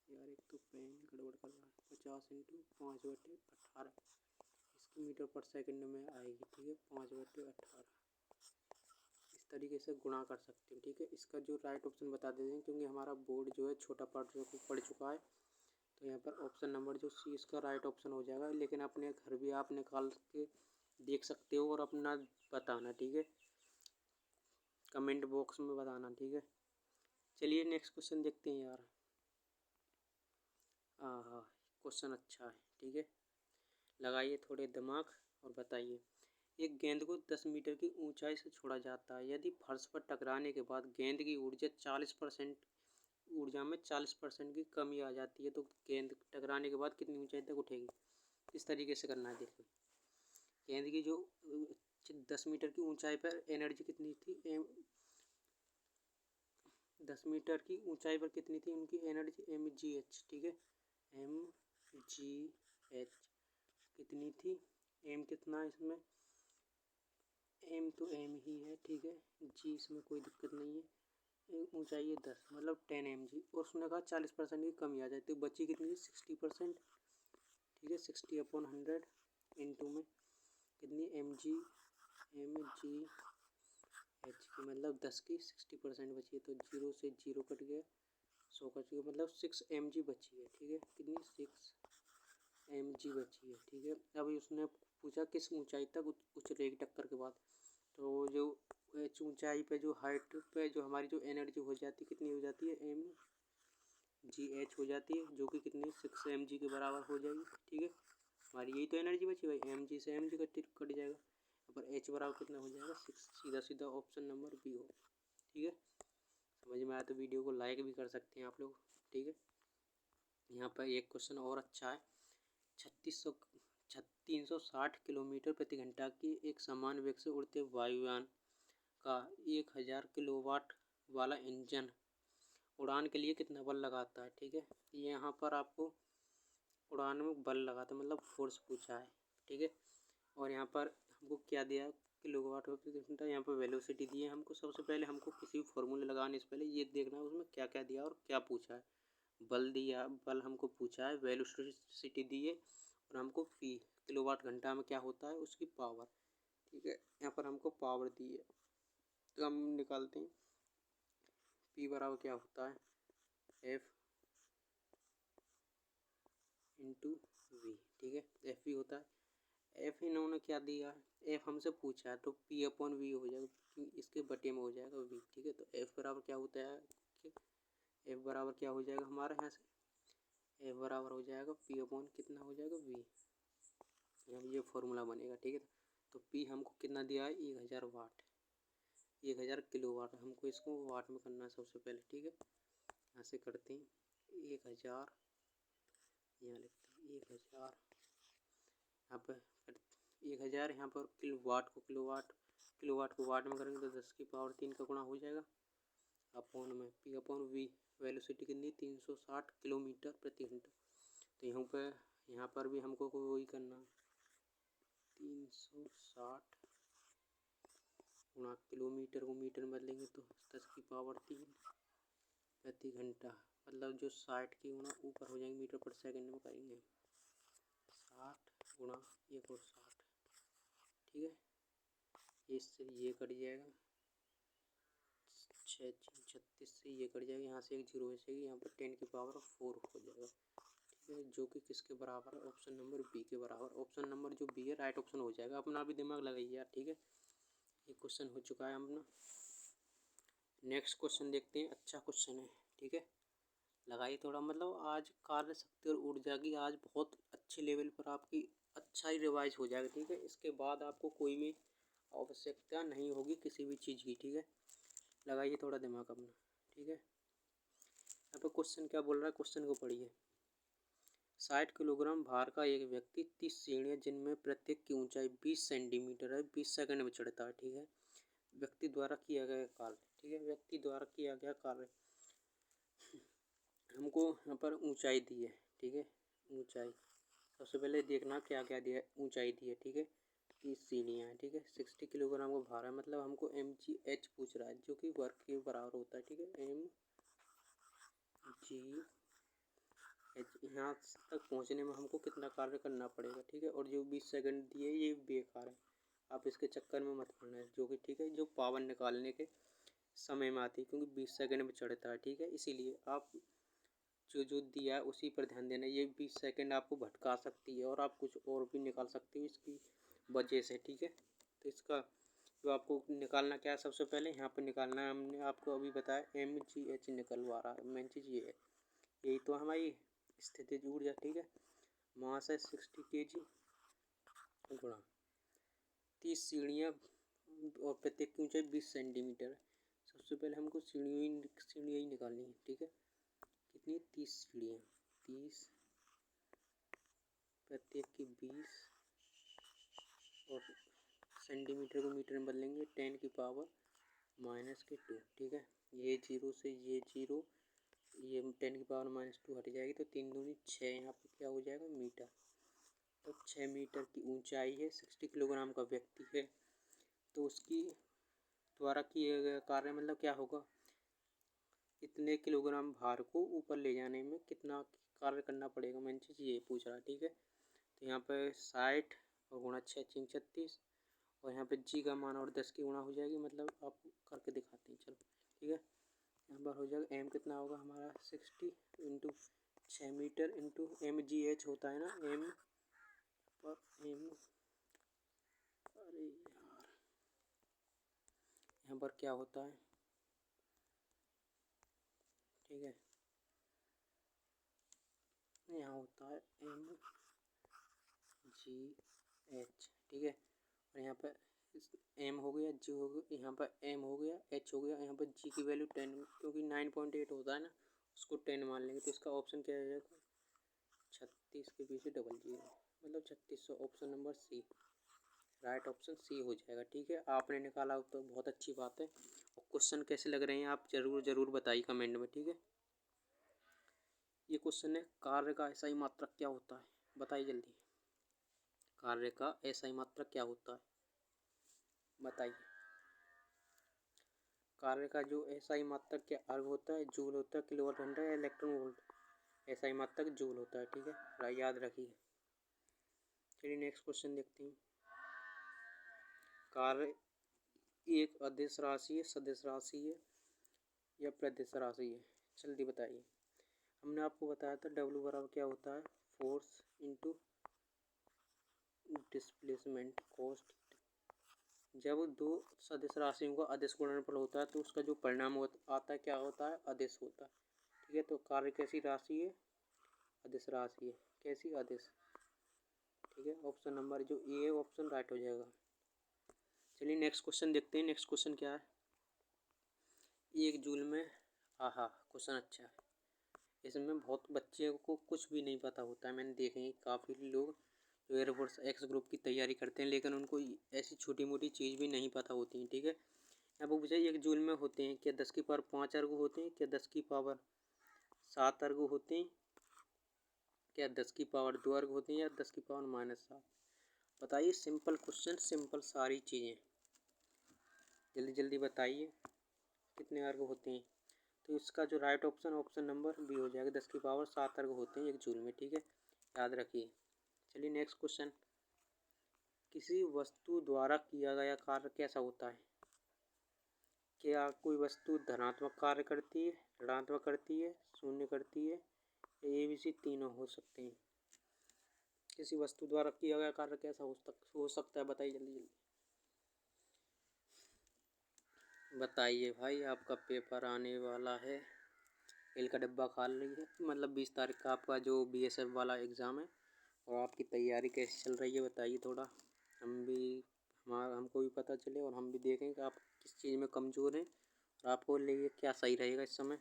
यार एक तो पेन गड़बड़ कर रहा है, 50 इंटू 5/18, इसकी मीटर पर सेकंड में आएगी, ठीक है, 5/18, इस तरीके से गुणा कर सकते हैं, ठीक है। इसका जो राइट ऑप्शन बता देते हैं, क्योंकि हमारा बोर्ड जो है छोटा पड़ चुका है, तो यहाँ पर ऑप्शन नंबर जो सी इसका राइट ऑप्शन हो जाएगा, लेकिन अपने घर भी आप निकाल के देख सकते हो और अपना बताना, ठीक है, कमेंट बॉक्स में बताना, ठीक है। चलिए नेक्स्ट क्वेश्चन देखते हैं यार, हाँ क्वेश्चन अच्छा है, ठीक है, लगाइए थोड़े दिमाग और बताइए। एक गेंद को 10 मीटर की ऊंचाई से छोड़ा जाता है, यदि फर्श पर टकराने के बाद गेंद की ऊर्जा 40% ऊर्जा में 40% की कमी आ जाती है, तो गेंद टकराने के बाद कितनी ऊंचाई तक उठेगी, इस तरीके से करना है। देखो गेंद की जो 10 मीटर की ऊंचाई पर एनर्जी कितनी थी, 10 मीटर की ऊंचाई पर कितनी थी उनकी एनर्जी, mgh, ठीक है, mgh कितनी थी, m कितना है इसमें, m तो m ही है, ठीक है, g इसमें कोई दिक्कत नहीं है, ऊंचाई है 10 मतलब 10 mg, और उसने कहा 40% की कमी आ जाए, तो बची कितनी 60%, ठीक है, 60/100 इंटू में कितनी mg mgh की मतलब 10 की 60% बची है, तो 0 से 0 कट गया, 100 कट गया, मतलब 6 mg बची है। ठीक है, कितनी 6 mg बची है। ठीक है, अभी उसने पूछा किस ऊंचाई तक उछलेगी टक्कर के बाद, तो जो ऊंचाई पे जो हाइट पे जो हमारी जो एनर्जी हो जाती है कितनी हो जाती है, mgh हो जाती है, जो कि कितनी 6 mg के बराबर हो जाएगी। ठीक है, हमारी यही तो एनर्जी बची भाई, mg से mg कट जाएगा, यहाँ पर h बराबर कितना हो जाएगा 6, सीधा सीधा ऑप्शन नंबर बी हो। ठीक है, समझ में आया तो वीडियो को लाइक भी कर सकते हैं आप लोग। ठीक है, यहाँ पर एक क्वेश्चन और अच्छा है, 360 किलोमीटर प्रति घंटा की एक समान वेग से उड़ते वायुयान का 1000 किलोवाट वाला इंजन उड़ान के लिए कितना बल लगाता है। ठीक है, यहाँ पर आपको उड़ान में बल लगाता मतलब फोर्स पूछा है। ठीक है, और यहाँ पर हमको क्या दिया, किलोवाट प्रति घंटा, यहाँ पर वेलोसिटी दी है हमको। सबसे पहले हमको किसी भी फॉर्मूले लगाने से पहले ये देखना है उसमें क्या क्या दिया और क्या पूछा है। बल दिया, बल हमको पूछा है, वेलोसिटी दी है, और हमको पी किलोवाट घंटा में क्या होता है उसकी पावर। ठीक है, यहाँ पर हमको पावर दी है, तो हम निकालते हैं पी बराबर क्या होता है, एफ इंटू वी। ठीक है, एफ भी होता है, एफ इन्होंने क्या दिया, एफ हमसे पूछा है, तो पी अपॉन वी हो जाएगा, इसके बटे में हो जाएगा वी। ठीक है, तो एफ बराबर क्या होता है, एफ बराबर क्या हो जाएगा हमारे यहाँ से, एफ बराबर हो जाएगा पी अपॉन कितना हो जाएगा वी, अब ये फॉर्मूला बनेगा। ठीक है, तो पी हमको कितना दिया है 1000 वाट, 1000 किलो वाट, हमको इसको वाट में करना है सबसे पहले। ठीक है, यहाँ से करते हैं 1000, यहाँ लिखते हैं 1000, यहाँ पर 1000, यहाँ पर किलोवाट को वाट में करेंगे तो 10 की पावर 3 का गुणा हो जाएगा, अपॉन में पी अपॉन वी, वेलोसिटी कितनी 360 किलोमीटर प्रति घंटा, तो यहाँ पर भी हमको वही करना है, 360 गुणा किलोमीटर को मीटर में बदलेंगे तो 10 की पावर 3 प्रति घंटा, मतलब जो 60 की गुणा ऊपर हो जाएंगे मीटर पर सेकंड में करेंगे, 60 गुणा 1 और 60। ठीक है, इससे ये कट जाएगा, 36 से ये कट जाएगा, यहाँ से एक जीरो बचेगी, यहाँ पर 10 की पावर 4 हो जाएगा। ठीक है, जो कि किसके बराबर है, ऑप्शन नंबर बी के बराबर, ऑप्शन नंबर जो बी है राइट ऑप्शन हो जाएगा। अपना भी दिमाग लगाइए यार। ठीक है, ये क्वेश्चन हो चुका है अपना। नेक्स्ट क्वेश्चन देखते हैं, अच्छा क्वेश्चन है। ठीक है, लगाइए थोड़ा, मतलब आज कार्य शक्ति और ऊर्जा की आज बहुत अच्छे लेवल पर आपकी अच्छा ही रिवाइज हो जाएगा। ठीक है, इसके बाद आपको कोई भी आवश्यकता नहीं होगी किसी भी चीज़ की। ठीक है, लगाइए थोड़ा दिमाग अपना। ठीक है, यहाँ पर क्वेश्चन क्या बोल रहा है, क्वेश्चन को पढ़िए। 60 किलोग्राम भार का एक व्यक्ति 30 सीढ़ियाँ जिनमें प्रत्येक की ऊंचाई 20 सेंटीमीटर है 20 सेकंड में चढ़ता है। ठीक है, व्यक्ति द्वारा किया गया कार्य। ठीक है, व्यक्ति द्वारा किया गया कार्य, हमको यहाँ पर ऊंचाई दी है। ठीक है, ऊंचाई सबसे पहले देखना क्या क्या दिया है, ऊंचाई दी है। ठीक है, 30 सीढ़ियाँ हैं। ठीक है, 60 किलोग्राम का भार है, मतलब हमको mgh पूछ रहा है जो कि वर्क के बराबर होता है। ठीक है, mgh, यहाँ तक पहुँचने में हमको कितना कार्य करना पड़ेगा। ठीक है, और जो 20 सेकंड दिए ये बेकार है, आप इसके चक्कर में मत पड़ना है, जो कि ठीक है जो पावर निकालने के समय में आती है, क्योंकि 20 सेकंड में चढ़ता है। ठीक है, इसीलिए आप जो दिया है उसी पर ध्यान देना। ये 20 सेकंड आपको भटका सकती है और आप कुछ और भी निकाल सकते हो इसकी वजह से। ठीक है, तो इसका जो आपको निकालना क्या है, सबसे पहले यहाँ पर निकालना है, हमने आपको अभी बताया mgh निकलवा रहा है, मेन चीज़ ये है, यही तो हमारी स्थितिज ऊर्जा। ठीक है, मास है 60 kg गुणा 30 सीढ़ियाँ और प्रत्येक की ऊंचाई 20 सेंटीमीटर है। सबसे पहले हमको सीढ़ियाँ ही निकालनी है। ठीक है, कितनी 30 सीढ़ियाँ, 30 प्रत्येक की 20 और सेंटीमीटर को मीटर में बदलेंगे 10 की पावर -2। ठीक है, ये जीरो से ये जीरो, ये 10 की पावर -2 हट जाएगी तो 3 दूनी 6, यहाँ पे क्या हो जाएगा मीटर, तो 6 मीटर की ऊंचाई है। 60 किलोग्राम का व्यक्ति है, तो उसकी द्वारा किया गया कार्य मतलब क्या होगा, इतने किलोग्राम भार को ऊपर ले जाने में कितना कार्य करना पड़ेगा, मेन चीज़ ये पूछ रहा है। ठीक है, तो यहाँ पर 60 और गुणा 6 36 और यहाँ पे जी का मान और 10 की गुणा हो जाएगी, मतलब आप करके दिखाते हैं। चलो ठीक है, यहाँ पर हो जाएगा एम कितना होगा हमारा 60 इंटू 6 मीटर इंटू mgh होता है ना, एम पर एम, अरे यार यहाँ पर क्या होता है, ठीक है यहाँ होता है एम जी एच, ठीक है। और यहाँ पर एम हो गया, जी हो गया, यहाँ पर एम हो गया, एच हो गया, यहाँ पर जी की वैल्यू 10, क्योंकि 9.8 होता है ना, उसको 10 मान लेंगे। तो इसका ऑप्शन क्या हो जाएगा 36 के पीछे डबल जीरो, मतलब 3600, option number C, right option C हो जाएगा। ठीक है, आपने निकाला तो बहुत अच्छी बात है। और क्वेश्चन कैसे लग रहे हैं आप ज़रूर बताइए कमेंट में, ठीक है। ये क्वेश्चन है, कार्य का एसआई मात्रक क्या होता है, बताइए जल्दी। कार्य का एसआई मात्रक क्या होता है, बताइए। कार्य का जो एसआई मात्रक क्या अर्ग होता है, जूल होता है, किलोवाट घंटा या इलेक्ट्रॉन वोल्ट। एसआई मात्रक जूल होता है, ठीक है, याद रखिए। चलिए नेक्स्ट क्वेश्चन देखते हैं। कार्य एक अदिश राशि है, सदिश राशि है या प्रदिश राशि है, जल्दी बताइए। हमने आपको बताया था W बराबर क्या होता है, फोर्स इंटू डिस्प्लेसमेंट कॉस्ट। जब दो सदिश राशियों का अदिश गुणनफल होता है तो उसका जो परिणाम आता है क्या होता है, अदिश होता है। ठीक है, तो कार्य कैसी राशि है, अदिश राशि है। कैसी, अदिश। ठीक है, ऑप्शन नंबर जो ए है ऑप्शन राइट हो जाएगा। चलिए नेक्स्ट क्वेश्चन देखते हैं। नेक्स्ट क्वेश्चन क्या है, एक जूल में, आहा क्वेश्चन अच्छा है। इसमें बहुत बच्चे को कुछ भी नहीं पता होता है, मैंने देखे हैं काफ़ी लोग जो एयरफोर्स एक्स ग्रुप की तैयारी करते हैं लेकिन उनको ऐसी छोटी मोटी चीज़ भी नहीं पता होती हैं। ठीक है, अब पूछा एक जूल में होते हैं क्या 10 की पावर 5 अर्ग होते हैं, क्या 10 की पावर 7 अर्ग होते हैं, क्या 10 की पावर 2 अर्ग होते हैं या 10 की पावर -7। बताइए, सिंपल क्वेश्चन, सिंपल सारी चीज़ें, जल्दी जल्दी बताइए कितने अर्ग होते हैं। तो इसका जो right option option number B हो जाएगा, 10 की पावर 7 अर्ग होते हैं एक जूल में। ठीक है, याद रखिए। चलिए नेक्स्ट क्वेश्चन, किसी वस्तु द्वारा किया गया कार्य कैसा होता है। क्या कोई वस्तु धनात्मक कार्य करती है, ऋणात्मक करती है, शून्य करती है, ए बी सी तीनों हो सकते हैं। किसी वस्तु द्वारा किया गया कार्य कैसा हो सकता है, बताइए जल्दी जल्दी बताइए भाई, आपका पेपर आने वाला है। तेल का डब्बा खा लीजिए, मतलब 20 तारीख का आपका जो BSF वाला एग्ज़ाम है। और आपकी तैयारी कैसी चल रही है बताइए थोड़ा, हमको भी पता चले और हम भी देखें कि आप किस चीज़ में कमज़ोर हैं और आपको लिए क्या सही रहेगा इस समय।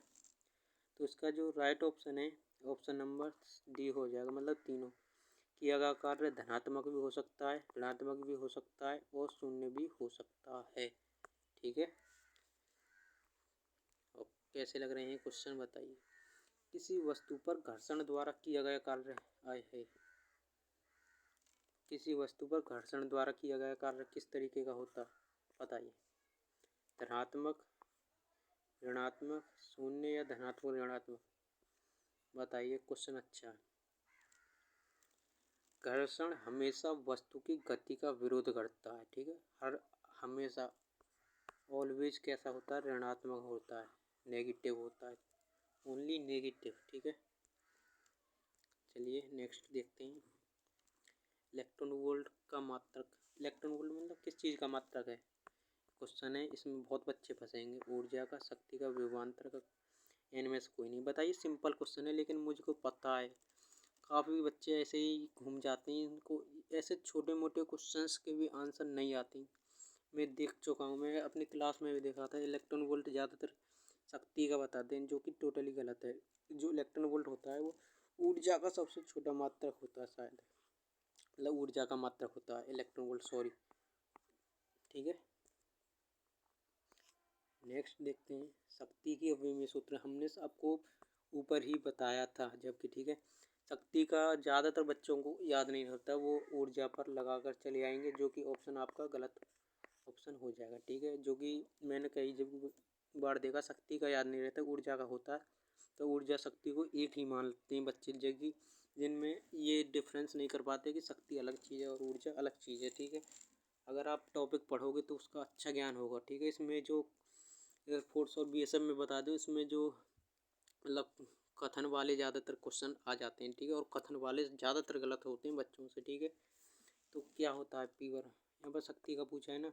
तो इसका जो राइट ऑप्शन है ऑप्शन नंबर डी हो जाएगा, मतलब तीनों। किया गया कार्य धनात्मक भी हो सकता है, ऋणात्मक भी हो सकता है और शून्य भी हो सकता है। ठीक है, और कैसे लग रहे हैं क्वेश्चन बताइए। किसी वस्तु पर घर्षण द्वारा किया गया कार्य आय है, किसी वस्तु पर घर्षण द्वारा किया गया कार्य किस तरीके का होता है, बताइए। धनात्मक, ऋणात्मक, शून्य या धनात्मक ऋणात्मक, बताइए। क्वेश्चन अच्छा है। घर्षण हमेशा वस्तु की गति का विरोध करता है। ठीक है, हमेशा ऑलवेज कैसा होता है, ऋणात्मक होता है, नेगेटिव होता है, ओनली नेगेटिव। ठीक है, चलिए नेक्स्ट देखते हैं। इलेक्ट्रॉन वोल्ट का मात्रक, इलेक्ट्रॉन वोल्ट मतलब किस चीज़ का मात्रक है, क्वेश्चन है। इसमें बहुत बच्चे फंसेंगे। ऊर्जा का, शक्ति का, विभवांतर का, इनमें से कोई नहीं। बताइए, सिंपल क्वेश्चन है लेकिन मुझको पता है काफ़ी बच्चे ऐसे ही घूम जाते हैं, इनको ऐसे छोटे मोटे क्वेश्चंस के भी आंसर नहीं आते। मैं देख चुका हूँ, मैं अपनी क्लास में भी देखा था। इलेक्ट्रॉन वोल्ट ज़्यादातर शक्ति का बताते हैं जो कि टोटली गलत है। जो इलेक्ट्रॉन वोल्ट होता है वो ऊर्जा का सबसे छोटा मात्रक होता है शायद, मतलब ऊर्जा का मात्रक होता है इलेक्ट्रॉन वोल्ट, सॉरी। ठीक है, नेक्स्ट देखते हैं। शक्ति की अवयवी सूत्र हमने आपको ऊपर ही बताया था जबकि, ठीक है। शक्ति का ज़्यादातर बच्चों को याद नहीं होता, वो ऊर्जा पर लगाकर चले आएंगे, जो कि ऑप्शन आपका गलत ऑप्शन हो जाएगा। ठीक है, जो कि मैंने कई जब बार देखा, शक्ति का याद नहीं रहता, ऊर्जा का होता है। तो ऊर्जा शक्ति को एक ही मान लेते हैं बच्चे, जबकि जिनमें ये डिफरेंस नहीं कर पाते कि शक्ति अलग चीज़ है और ऊर्जा अलग चीज़ है। ठीक है, अगर आप टॉपिक पढ़ोगे तो उसका अच्छा ज्ञान होगा, ठीक है। इसमें जो एयरफोर्स और बीएसएफ में बता दूँ, इसमें जो मतलब कथन वाले ज़्यादातर क्वेश्चन आ जाते हैं, ठीक है, और कथन वाले ज़्यादातर गलत होते हैं बच्चों से, ठीक है। तो क्या होता है पी बराबर, यहाँ पर शक्ति का पूछा है ना,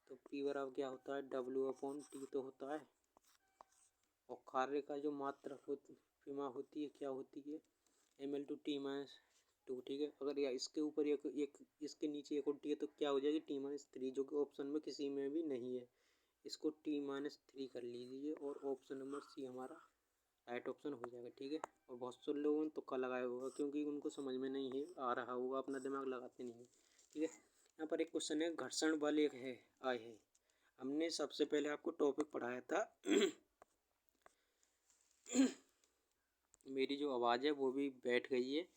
तो पी बराबर क्या होता है, W/T तो होता है, और कार्य का जो मात्रा सीमा होती है क्या होती है, mL/T-2, ठीक है। अगर या इसके ऊपर एक इसके नीचे एक होती है तो क्या हो जाएगी, T-3, जो कि ऑप्शन में किसी में भी नहीं है। इसको T-3 कर लीजिए और ऑप्शन नंबर सी हमारा राइट ऑप्शन हो जाएगा, ठीक है। और बहुत से लोगों ने तुक्का लगाया होगा क्योंकि उनको समझ में नहीं है आ रहा होगा, अपना दिमाग लगाते नहीं है, ठीक है। यहाँ पर एक क्वेश्चन है, घर्षण बल एक है आए है। हमने सबसे पहले आपको टॉपिक पढ़ाया था मेरी जो आवाज़ है वो भी बैठ गई है,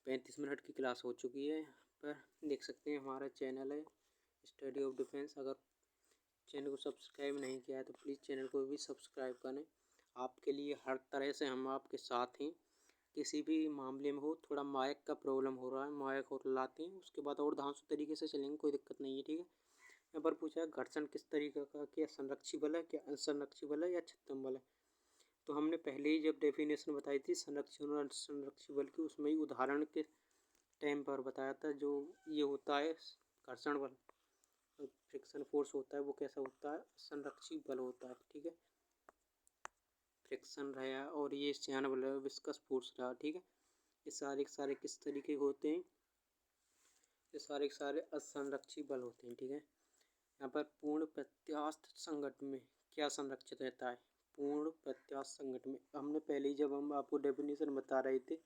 35 मिनट की क्लास हो चुकी है। पर देख सकते हैं हमारा चैनल है स्टडी ऑफ डिफेंस। अगर चैनल को सब्सक्राइब नहीं किया है तो प्लीज़ चैनल को भी सब्सक्राइब करें। आपके लिए हर तरह से हम आपके साथ हैं, किसी भी मामले में हो। थोड़ा माइक का प्रॉब्लम हो रहा है, माइक और लाते हैं, उसके बाद और धांसू तरीके से चलेंगे, कोई दिक्कत नहीं है, ठीक है। यहाँ पर पूछा है घर्षण किस तरीके का, क्या संरक्षी बल है, क्या असंरक्षी बल है, या छत्तम बल है। तो हमने पहले ही जब डेफिनेशन बताई थी संरक्षण और असंरक्षी बल की, उसमें ही उदाहरण के टाइम पर बताया था। जो ये होता है घर्षण बल, फ्रिक्शन फोर्स होता है, वो कैसा होता है, संरक्षी बल होता है, ठीक है। फ्रिक्शन रहा और ये स्यान बल विस्कस फोर्स रहा, ठीक है। ये सारे किस तरीके के होते हैं, ये सारे असंरक्षी बल होते हैं, ठीक है। यहाँ पर पूर्ण प्रत्यास्थ संघटन में क्या संरक्षित रहता है, पूर्ण प्रत्यास्थ संघटन में हमने पहले ही जब हम आपको डेफिनेशन बता रहे थे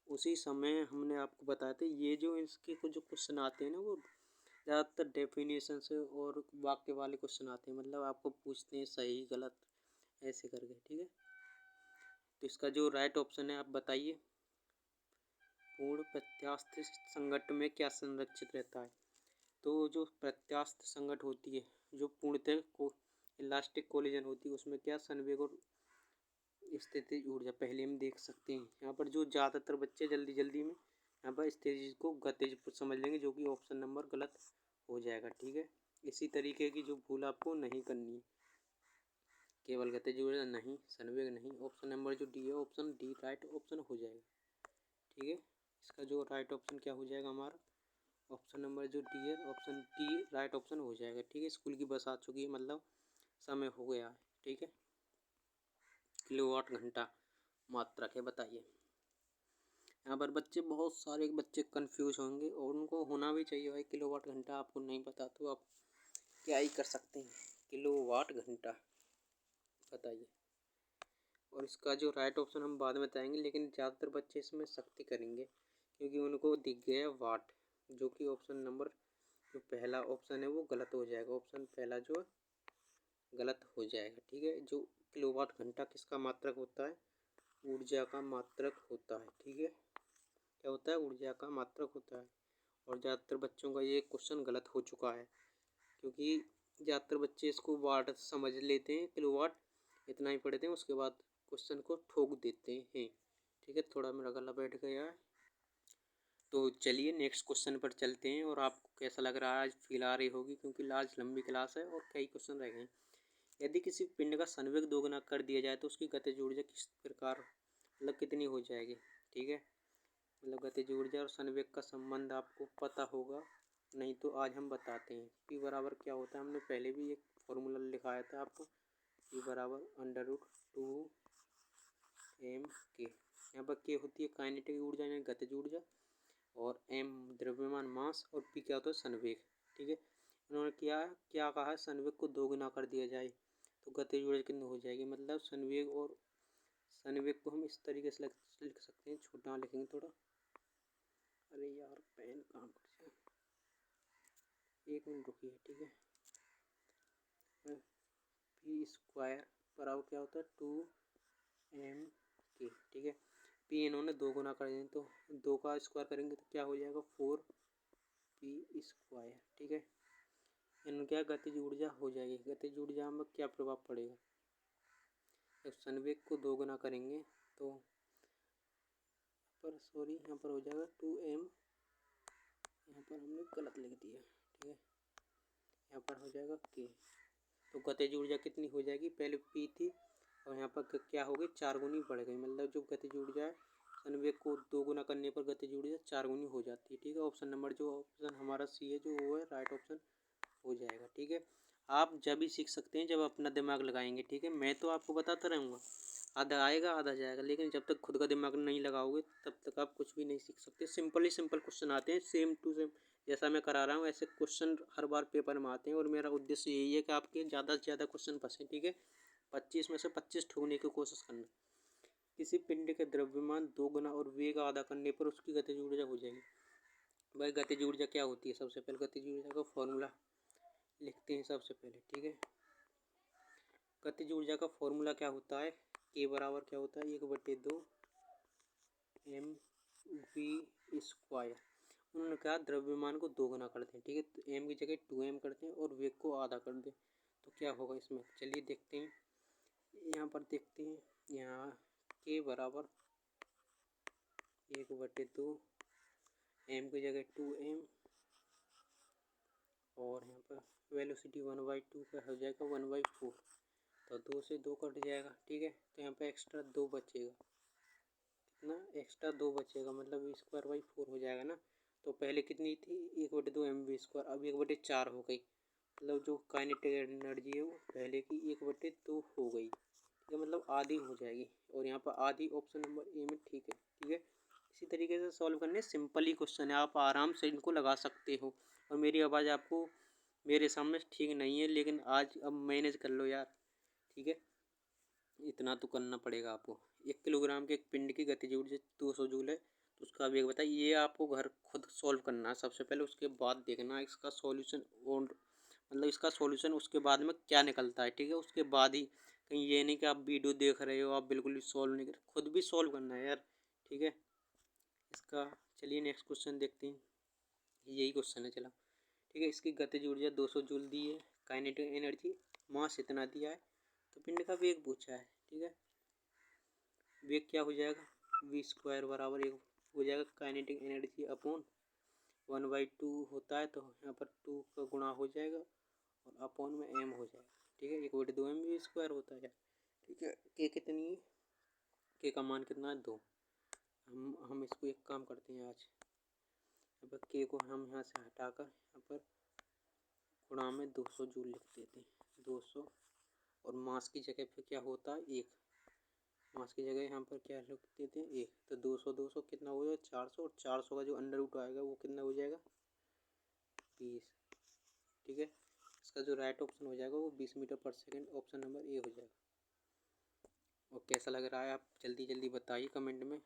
उसी समय हमने आपको बताया था। ये जो इसके कुछ जो क्वेश्चन आते हैं ना, वो ज़्यादातर डेफिनेशन से और वाक्य वाले क्वेश्चन आते हैं, मतलब आपको पूछते हैं सही गलत ऐसे करके, ठीक है। तो इसका जो राइट ऑप्शन है आप बताइए, पूर्ण प्रत्यास्थ संघटन में क्या संरक्षित रहता है। तो जो प्रत्यास्थ संघट होती है, जो पूर्णतः को इलास्टिक कोलिजन होती है, उसमें क्या संवेग और स्थितिज ऊर्जा पहले हम देख सकते हैं। यहाँ पर जो ज़्यादातर बच्चे जल्दी में यहाँ पर स्थितिज को गतिज समझ लेंगे, जो कि ऑप्शन नंबर गलत हो जाएगा, ठीक है। इसी तरीके की जो भूल आपको नहीं करनी है, केवल गतिज ऊर्जा नहीं, संवेग नहीं, ऑप्शन नंबर जो डी है ऑप्शन डी राइट ऑप्शन हो जाएगा, ठीक है। इसका जो राइट ऑप्शन क्या हो जाएगा हमारा, ऑप्शन नंबर जो डी है ऑप्शन डी राइट ऑप्शन हो जाएगा, ठीक है। स्कूल की बस आ चुकी है, मतलब समय हो गया है, ठीक है। किलोवाट घंटा मात्रक है, बताइए। यहाँ पर बच्चे बहुत सारे बच्चे कंफ्यूज होंगे और उनको होना भी चाहिए भाई, किलोवाट घंटा आपको नहीं पता तो आप क्या ही कर सकते हैं, किलोवाट घंटा बताइए। और इसका जो राइट ऑप्शन हम बाद में बताएंगे, लेकिन ज़्यादातर बच्चे इसमें सख्ती करेंगे क्योंकि उनको दिख गया वाट, जो कि ऑप्शन नंबर जो पहला ऑप्शन है वो गलत हो जाएगा, ऑप्शन पहला जो गलत हो जाएगा, ठीक है। जो किलोवाट घंटा किसका मात्रक होता है, ऊर्जा का मात्रक होता है, ठीक है। क्या होता है, ऊर्जा का मात्रक होता है। और ज़्यादातर बच्चों का ये क्वेश्चन गलत हो चुका है क्योंकि ज़्यादातर बच्चे इसको वाट समझ लेते हैं, किलोवाट इतना ही पढ़ते हैं, उसके बाद क्वेश्चन को ठोक देते हैं, ठीक है। थोड़ा मेरा गला बैठ गया है, तो चलिए नेक्स्ट क्वेश्चन पर चलते हैं। और आपको कैसा लग रहा है, आज फील आ रही होगी क्योंकि आज लंबी क्लास है और कई क्वेश्चन रह गए हैं। यदि किसी पिंड का संवेग दोगुना कर दिया जाए तो उसकी गतिज ऊर्जा किस प्रकार मतलब कितनी हो जाएगी, ठीक है। मतलब गतिज ऊर्जा और संवेग का संबंध आपको पता होगा, नहीं तो आज हम बताते हैं। पी बराबर क्या होता है, हमने पहले भी एक फॉर्मूला लिखाया था आपको, पी बराबर √2m_k। यहाँ पर के होती है काइनेटिक ऊर्जा यानी गतिज ऊर्जा, और m द्रव्यमान मास, और p क्या होता है संवेग, ठीक है। उन्होंने क्या कहा है, संवेग को दोगुना कर दिया जाए तो गतिज ऊर्जा कितनी हो जाएगी। मतलब संवेग को हम इस तरीके से लिख सकते हैं, छोटा लिखेंगे थोड़ा, अरे यार पेन काम कर जाए, एक मिनट रुकिए, ठीक है। पी स्क्वायर बराबर क्या होता है 2m_k, ठीक है। पी इन्होंने दो गुना कर दिए तो 2 का स्क्वायर करेंगे तो क्या हो जाएगा 4p², ठीक है। इनमें क्या गतिज ऊर्जा हो जाएगी, गतिज ऊर्जा में क्या प्रभाव पड़ेगा, जब संवेग को दो गुना करेंगे तो यहाँ पर हो जाएगा 2m, यहाँ पर हमने गलत लिख दिया, ठीक है। यहाँ पर हो जाएगा के। तो गतिज ऊर्जा कितनी हो जाएगी, पहले पी थी और यहाँ पर क्या हो गई, 4 गुनी बढ़ गई। मतलब जो गतिज ऊर्जा है संवेग को 2 गुना करने पर गतिज ऊर्जा 4 गुनी हो जाती है। ठीक है, ऑप्शन नंबर जो ऑप्शन हमारा सी है जो वो है राइट ऑप्शन हो जाएगा। ठीक है, आप जब भी सीख सकते हैं जब अपना दिमाग लगाएंगे। ठीक है, मैं तो आपको बताता रहूँगा, आधा आएगा आधा जाएगा, लेकिन जब तक खुद का दिमाग नहीं लगाओगे तब तक आप कुछ भी नहीं सीख सकते। सिंपल क्वेश्चन आते हैं, सेम टू सेम जैसा मैं करा रहा हूँ ऐसे क्वेश्चन हर बार पेपर में आते हैं, और मेरा उद्देश्य यही है कि आपके ज़्यादा से ज़्यादा क्वेश्चन फंसे। ठीक है, 25 में से 25 ठोकने की कोशिश करना। किसी पिंड के द्रव्यमान 2 गुना और वेग आधा करने पर उसकी गतिज ऊर्जा हो जाएगी। भाई गतिज ऊर्जा क्या होती है, सबसे पहले गतिज ऊर्जा का फॉर्मूला लिखते हैं सबसे पहले। ठीक है, गतिज ऊर्जा का फॉर्मूला क्या होता है, के बराबर क्या होता है 1/2 mv²। उन्होंने कहा द्रव्यमान को 2 गुना करते हैं। ठीक है, तो m की जगह 2m करते हैं और वेग को आधा कर दें, तो क्या होगा इसमें, चलिए देखते हैं। यहाँ पर देखते हैं, यहाँ के बराबर 1/2 m की जगह 2m और यहाँ पर वेलोसिटी 1/2 का हो जाएगा 1/4, तो 2 से 2 कट जाएगा। ठीक है, तो यहाँ पे एक्स्ट्रा 2 बचेगा, कितना एक्स्ट्रा 2 बचेगा, मतलब v²/4 हो जाएगा ना। तो पहले कितनी थी 1/2 mv², अब 1/4 हो गई, मतलब जो काइनेटिक एनर्जी है वो पहले की 1/2 हो गई। ठीक है, मतलब आधी हो जाएगी, और यहाँ पर आधी ऑप्शन नंबर ए में ठीक है। ठीक है, इसी तरीके से सॉल्व करने, सिंपल ही क्वेश्चन है, आप आराम से इनको लगा सकते हो। और मेरी आवाज़ आपको मेरे सामने ठीक नहीं है, लेकिन आज अब मैनेज कर लो यार। ठीक है, इतना तो करना पड़ेगा आपको। 1 किलोग्राम के एक पिंड की गतिज ऊर्जा 200 जूल है, तो उसका वेग बताइए। ये आपको घर खुद सॉल्व करना है सबसे पहले, उसके बाद देखना इसका सॉल्यूशन, और मतलब इसका सॉल्यूशन उसके बाद में क्या निकलता है। ठीक है, उसके बाद ही, कहीं ये नहीं कि आप वीडियो देख रहे हो आप बिल्कुल भी सॉल्व नहीं कर, खुद भी सॉल्व करना है यार। ठीक है, इसका चलिए नेक्स्ट क्वेश्चन देखते हैं, यही क्वेश्चन है चला। ठीक है, इसकी गतिज ऊर्जा 200 जूल दी है, काइनेटिक एनर्जी मास इतना दिया है, तो पिंड का वेग पूछा है। ठीक है, वेग क्या हो जाएगा, v² बराबर 1 हो जाएगा काइनेटिक एनर्जी अपॉन 1/2 होता है, तो यहाँ पर 2 का गुणा हो जाएगा और अपॉन में m हो जाएगा। ठीक है, 1/2 mv² होता है। ठीक है, के कितनी है, के का मान कितना है 2। हम इसको एक काम करते हैं आज, यहाँ पर के को हम यहाँ से हटाकर यहाँ पर गुणा में 200 जूल लिख देते हैं, 200, और मास की जगह पे क्या होता है 1, मास की जगह यहाँ पर क्या लिख देते हैं 1, तो 200 200 कितना हो जाएगा 400, और 400 का जो अंडर रूट आएगा वो कितना हो जाएगा 20। ठीक है, इसका जो राइट ऑप्शन हो जाएगा वो 20 मीटर पर सेकेंड, ऑप्शन नंबर ए हो जाएगा। और कैसा लग रहा है आप जल्दी जल्दी बताइए कमेंट में।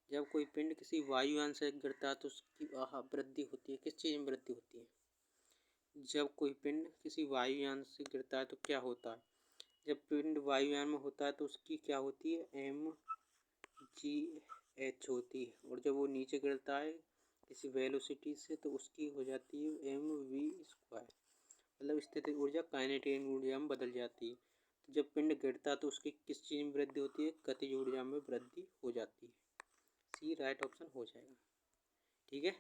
जब कोई पिंड किसी वायुयान से गिरता है तो उसकी वृद्धि होती है, किस चीज़ में वृद्धि होती है, जब कोई पिंड किसी वायुयान से गिरता है तो क्या होता है, जब पिंड वायुयान में होता है तो उसकी क्या होती है mgh होती है, और जब वो नीचे गिरता है किसी वेलोसिटी से तो उसकी हो जाती है mv², मतलब स्थितिज ऊर्जा काइनेटिक ऊर्जा में बदल जाती है। तो जब पिंड गिरता है तो उसकी किस चीज़ में वृद्धि होती है, गतिज ऊर्जा में वृद्धि हो जाती है। सी राइट ऑप्शन हो जाएगा। ठीक है,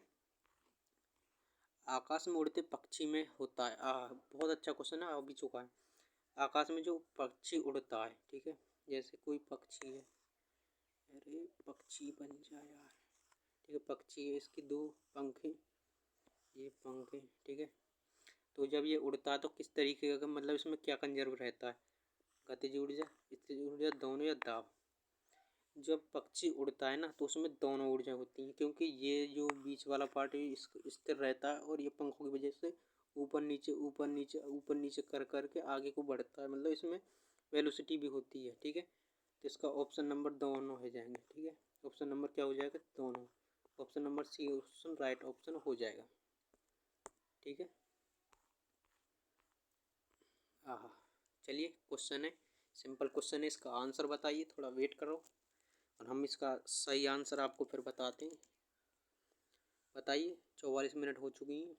आकाश में उड़ते पक्षी में होता है, बहुत अच्छा क्वेश्चन है, आ भी चुका है। आकाश में जो पक्षी उड़ता है, ठीक है, जैसे कोई पक्षी है, अरे पक्षी बन जा यार। ठीक है, पक्षी है, इसकी 2 पंख हैं, ये पंख है। ठीक है, तो जब ये उड़ता है तो किस तरीके का, मतलब इसमें क्या कंजर्व रहता है, गतिज ऊर्जा स्थितिज ऊर्जा दोनों या दाब। जब पक्षी उड़ता है ना तो उसमें दोनों ऊर्जा होती हैं, क्योंकि ये जो बीच वाला पार्ट है स्थिर रहता है, और ये पंखों की वजह से ऊपर नीचे ऊपर नीचे ऊपर नीचे कर कर के आगे को बढ़ता है, मतलब इसमें वेलोसिटी भी होती है। ठीक है, तो इसका ऑप्शन नंबर दोनों हो जाएंगे। ठीक है, ऑप्शन नंबर क्या हो जाएगा दोनों, option number C option right option हो जाएगा। ठीक है, हाँ, चलिए क्वेश्चन है, सिंपल क्वेश्चन है, इसका आंसर बताइए, थोड़ा वेट करो और हम इसका सही आंसर आपको फिर बताते हैं। बताइए, 44 मिनट हो चुकी हैं।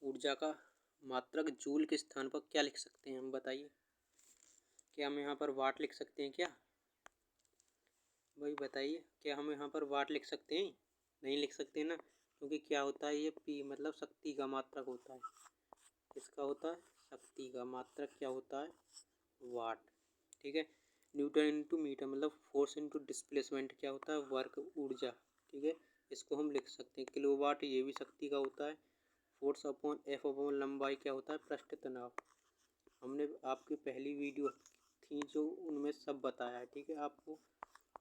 ऊर्जा का मात्रक जूल के स्थान पर क्या लिख सकते हैं हम, बताइए, क्या हम यहाँ पर वाट लिख सकते हैं क्या, भाई बताइए, क्या हम यहाँ पर वाट लिख सकते हैं, नहीं लिख सकते ना, क्योंकि क्या होता है ये पी मतलब शक्ति का मात्रक होता है। किसका होता है? शक्ति का मात्रक क्या होता है? वाट। ठीक है। न्यूटन इंटू मीटर मतलब फोर्स इंटू डिस्प्लेसमेंट क्या होता है? वर्क, ऊर्जा। ठीक है, इसको हम लिख सकते हैं। किलोवाट ये भी शक्ति का होता है। फोर्स अपॉन एफ अपॉन लंबाई क्या होता है? पृष्ठ तनाव। हमने आपकी पहली वीडियो थी जो उनमें सब बताया है। ठीक है, आपको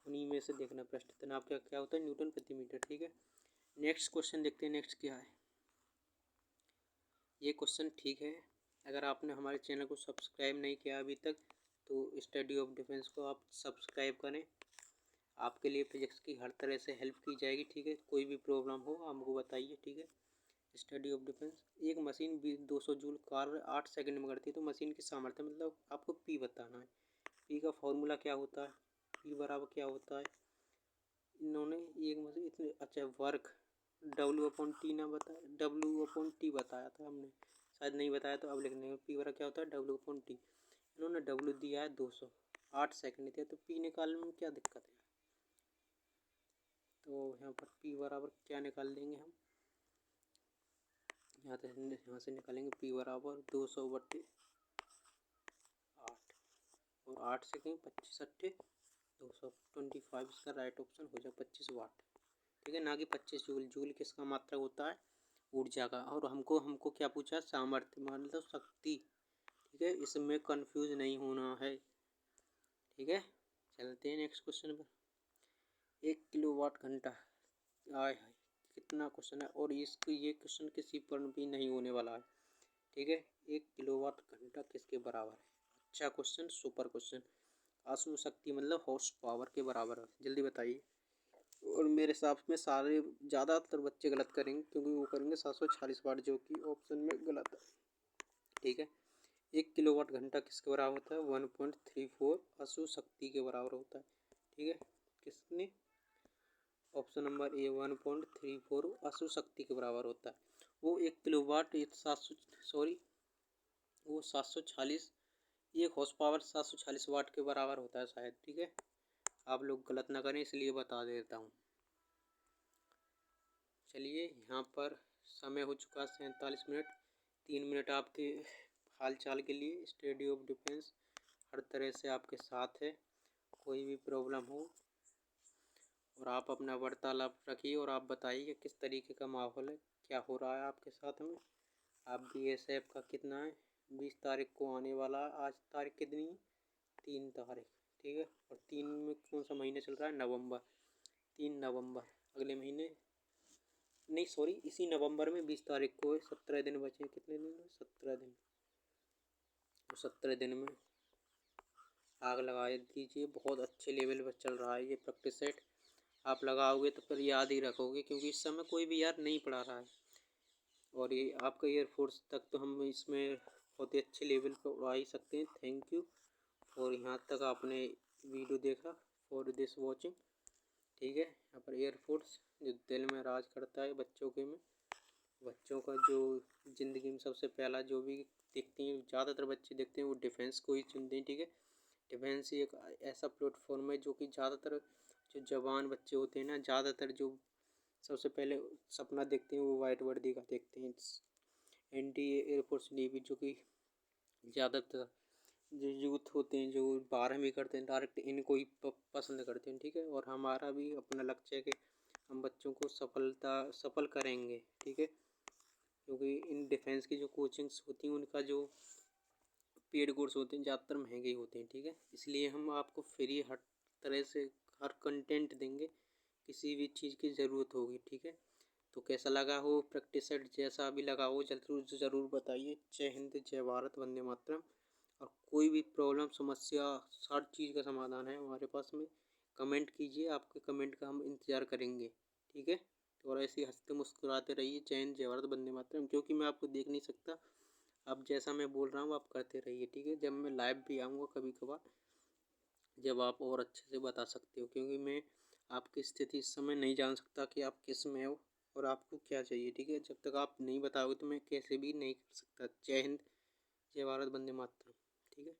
उन्हीं में से देखना। पृष्ठ तनाव क्या क्या होता है? न्यूटन प्रति मीटर। ठीक है, नेक्स्ट क्वेश्चन देखते हैं। नेक्स्ट क्या है? ये क्वेश्चन ठीक है। अगर आपने हमारे चैनल को सब्सक्राइब नहीं किया अभी तक तो स्टडी ऑफ डिफेंस को आप सब्सक्राइब करें। आपके लिए फिजिक्स की हर तरह से हेल्प की जाएगी। ठीक है, कोई भी प्रॉब्लम हो हमको बताइए। ठीक है, स्टडी ऑफ डिफेंस। एक मशीन 200 जूल कार्य 8 सेकंड में करती है तो मशीन की सामर्थ्य मतलब आपको पी बताना है। पी का फॉर्मूला क्या होता है? पी बराबर क्या होता है? इन्होंने एक मशीन इतने अच्छा वर्क डब्ल्यू अपॉन टी ना बताया, डब्ल्यू अपॉन टी बताया था हमने, शायद नहीं बताया तो अब लिखने में। पी बराबर क्या होता है? W upon T. इन्होंने डब्ल्यू दिया है 200, 8 सेकंड दिया तो पी निकालने में क्या दिक्कत है? तो यहाँ पर पी बराबर क्या निकाल देंगे हम? यहाँ से निकालेंगे पी बराबर 200/8 और 8 से कहीं 25 अट्ठे 225। इसका राइट ऑप्शन हो जाए 25 वाट। ठीक है, ना कि 25 जूल। जूल किसका मात्रक होता है? ऊर्जा का। और हमको हमको क्या पूछा? सामर्थ्य मतलब शक्ति। ठीक है, इसमें कंफ्यूज नहीं होना है। ठीक है, चलते हैं नेक्स्ट क्वेश्चन पर। 1 किलोवाट घंटा। आय हाय कितना क्वेश्चन है, और इसको ये क्वेश्चन किसी पर भी नहीं होने वाला है। ठीक है, 1 किलोवाट घंटा किसके बराबर है? अच्छा क्वेश्चन, सुपर क्वेश्चन। आंसू शक्ति मतलब हॉर्स पावर के बराबर है। जल्दी बताइए। और मेरे हिसाब में सारे ज़्यादातर बच्चे गलत करेंगे क्योंकि वो करेंगे 746 वाट, जो कि ऑप्शन में गलत है। ठीक है, 1 किलोवाट घंटा किसके बराबर होता है? 1.34 अशु शक्ति के बराबर होता है। ठीक है, किसने? ऑप्शन नंबर ए 1.34 अशु शक्ति के बराबर होता है। वो 1 किलोवाट 740 एक हॉर्स पावर 740 वाट के बराबर होता है शायद। ठीक है, आप लोग गलत ना करें इसलिए बता देता हूँ। चलिए, यहाँ पर समय हो चुका है 47 मिनट। 3 मिनट आपके हाल चाल के लिए। स्टडी ऑफ डिफेंस हर तरह से आपके साथ है। कोई भी प्रॉब्लम हो और आप अपना वार्तालाप रखिए और आप बताइए कि किस तरीके का माहौल है, क्या हो रहा है आपके साथ में। आप BSF का कितना है? 20 तारीख को आने वाला है। आज तारीख कितनी है? 3 तारीख। ठीक है, और 3 में कौन सा महीना चल रहा है? नवंबर। 3 नवंबर अगले महीने, नहीं सॉरी, इसी नवंबर में 20 तारीख को है। 17 दिन बचे हैं। कितने दिन? 17 दिन। तो 17 दिन में आग लगा दीजिए। बहुत अच्छे लेवल पर चल रहा है ये प्रैक्टिस सेट। आप लगाओगे तो फिर याद ही रखोगे क्योंकि इस समय कोई भी यार नहीं पढ़ा रहा है। और ये आपका एयरफोर्स तक तो हम इसमें बहुत ही अच्छे लेवल पर उड़ा ही सकते हैं। Thank you. और यहाँ तक आपने वीडियो देखा, फॉर दिस वॉचिंग। ठीक है, यहाँ पर एयरफोर्स जो दिल में राज करता है बच्चों के में, बच्चों का जो ज़िंदगी में सबसे पहला जो भी देखते हैं, ज़्यादातर बच्चे देखते हैं वो डिफेंस को ही चुनते हैं। ठीक है, डिफेंस ही एक ऐसा प्लेटफॉर्म है जो कि ज़्यादातर जो जवान बच्चे होते हैं ना, ज़्यादातर जो सबसे पहले सपना देखते हैं वो वाइट वर्दी का देखते हैं। NDA एयरफोर्स नेवी जो कि ज़्यादातर जो यूथ होते हैं जो 12वीं करते हैं डायरेक्ट इनको ही पसंद करते हैं। ठीक है, और हमारा भी अपना लक्ष्य है कि हम बच्चों को सफल करेंगे। ठीक है, क्योंकि इन डिफेंस की जो कोचिंग्स होती हैं उनका जो पेड कोर्स होते हैं ज़्यादातर महंगे होते हैं। ठीक है, इसलिए हम आपको फ्री हर तरह से हर कंटेंट देंगे, किसी भी चीज़ की ज़रूरत होगी। ठीक है, तो कैसा लगा हो प्रैक्टिस सेट? जैसा भी लगा हो ज़रूर बताइए। जय हिंद, जय भारत, वंदे मातरम। और कोई भी प्रॉब्लम समस्या हर चीज़ का समाधान है हमारे पास में। कमेंट कीजिए, आपके कमेंट का हम इंतज़ार करेंगे। ठीक है, और ऐसे ही हंसते मुस्कुराते रहिए। जय हिंद, जय भारत, वंदे मातरम। क्योंकि मैं आपको देख नहीं सकता, अब जैसा मैं बोल रहा हूँ आप करते रहिए। ठीक है, जब मैं लाइव भी आऊँगा कभी कभार, जब आप और अच्छे से बता सकते हो, क्योंकि मैं आपकी स्थिति इस समय नहीं जान सकता कि आप किस में हो और आपको क्या चाहिए। ठीक है, जब तक आप नहीं बताओगे तो मैं कैसे भी नहीं कर सकता। जय हिंद, जय भारत, वंदे मातरम। ठीक है।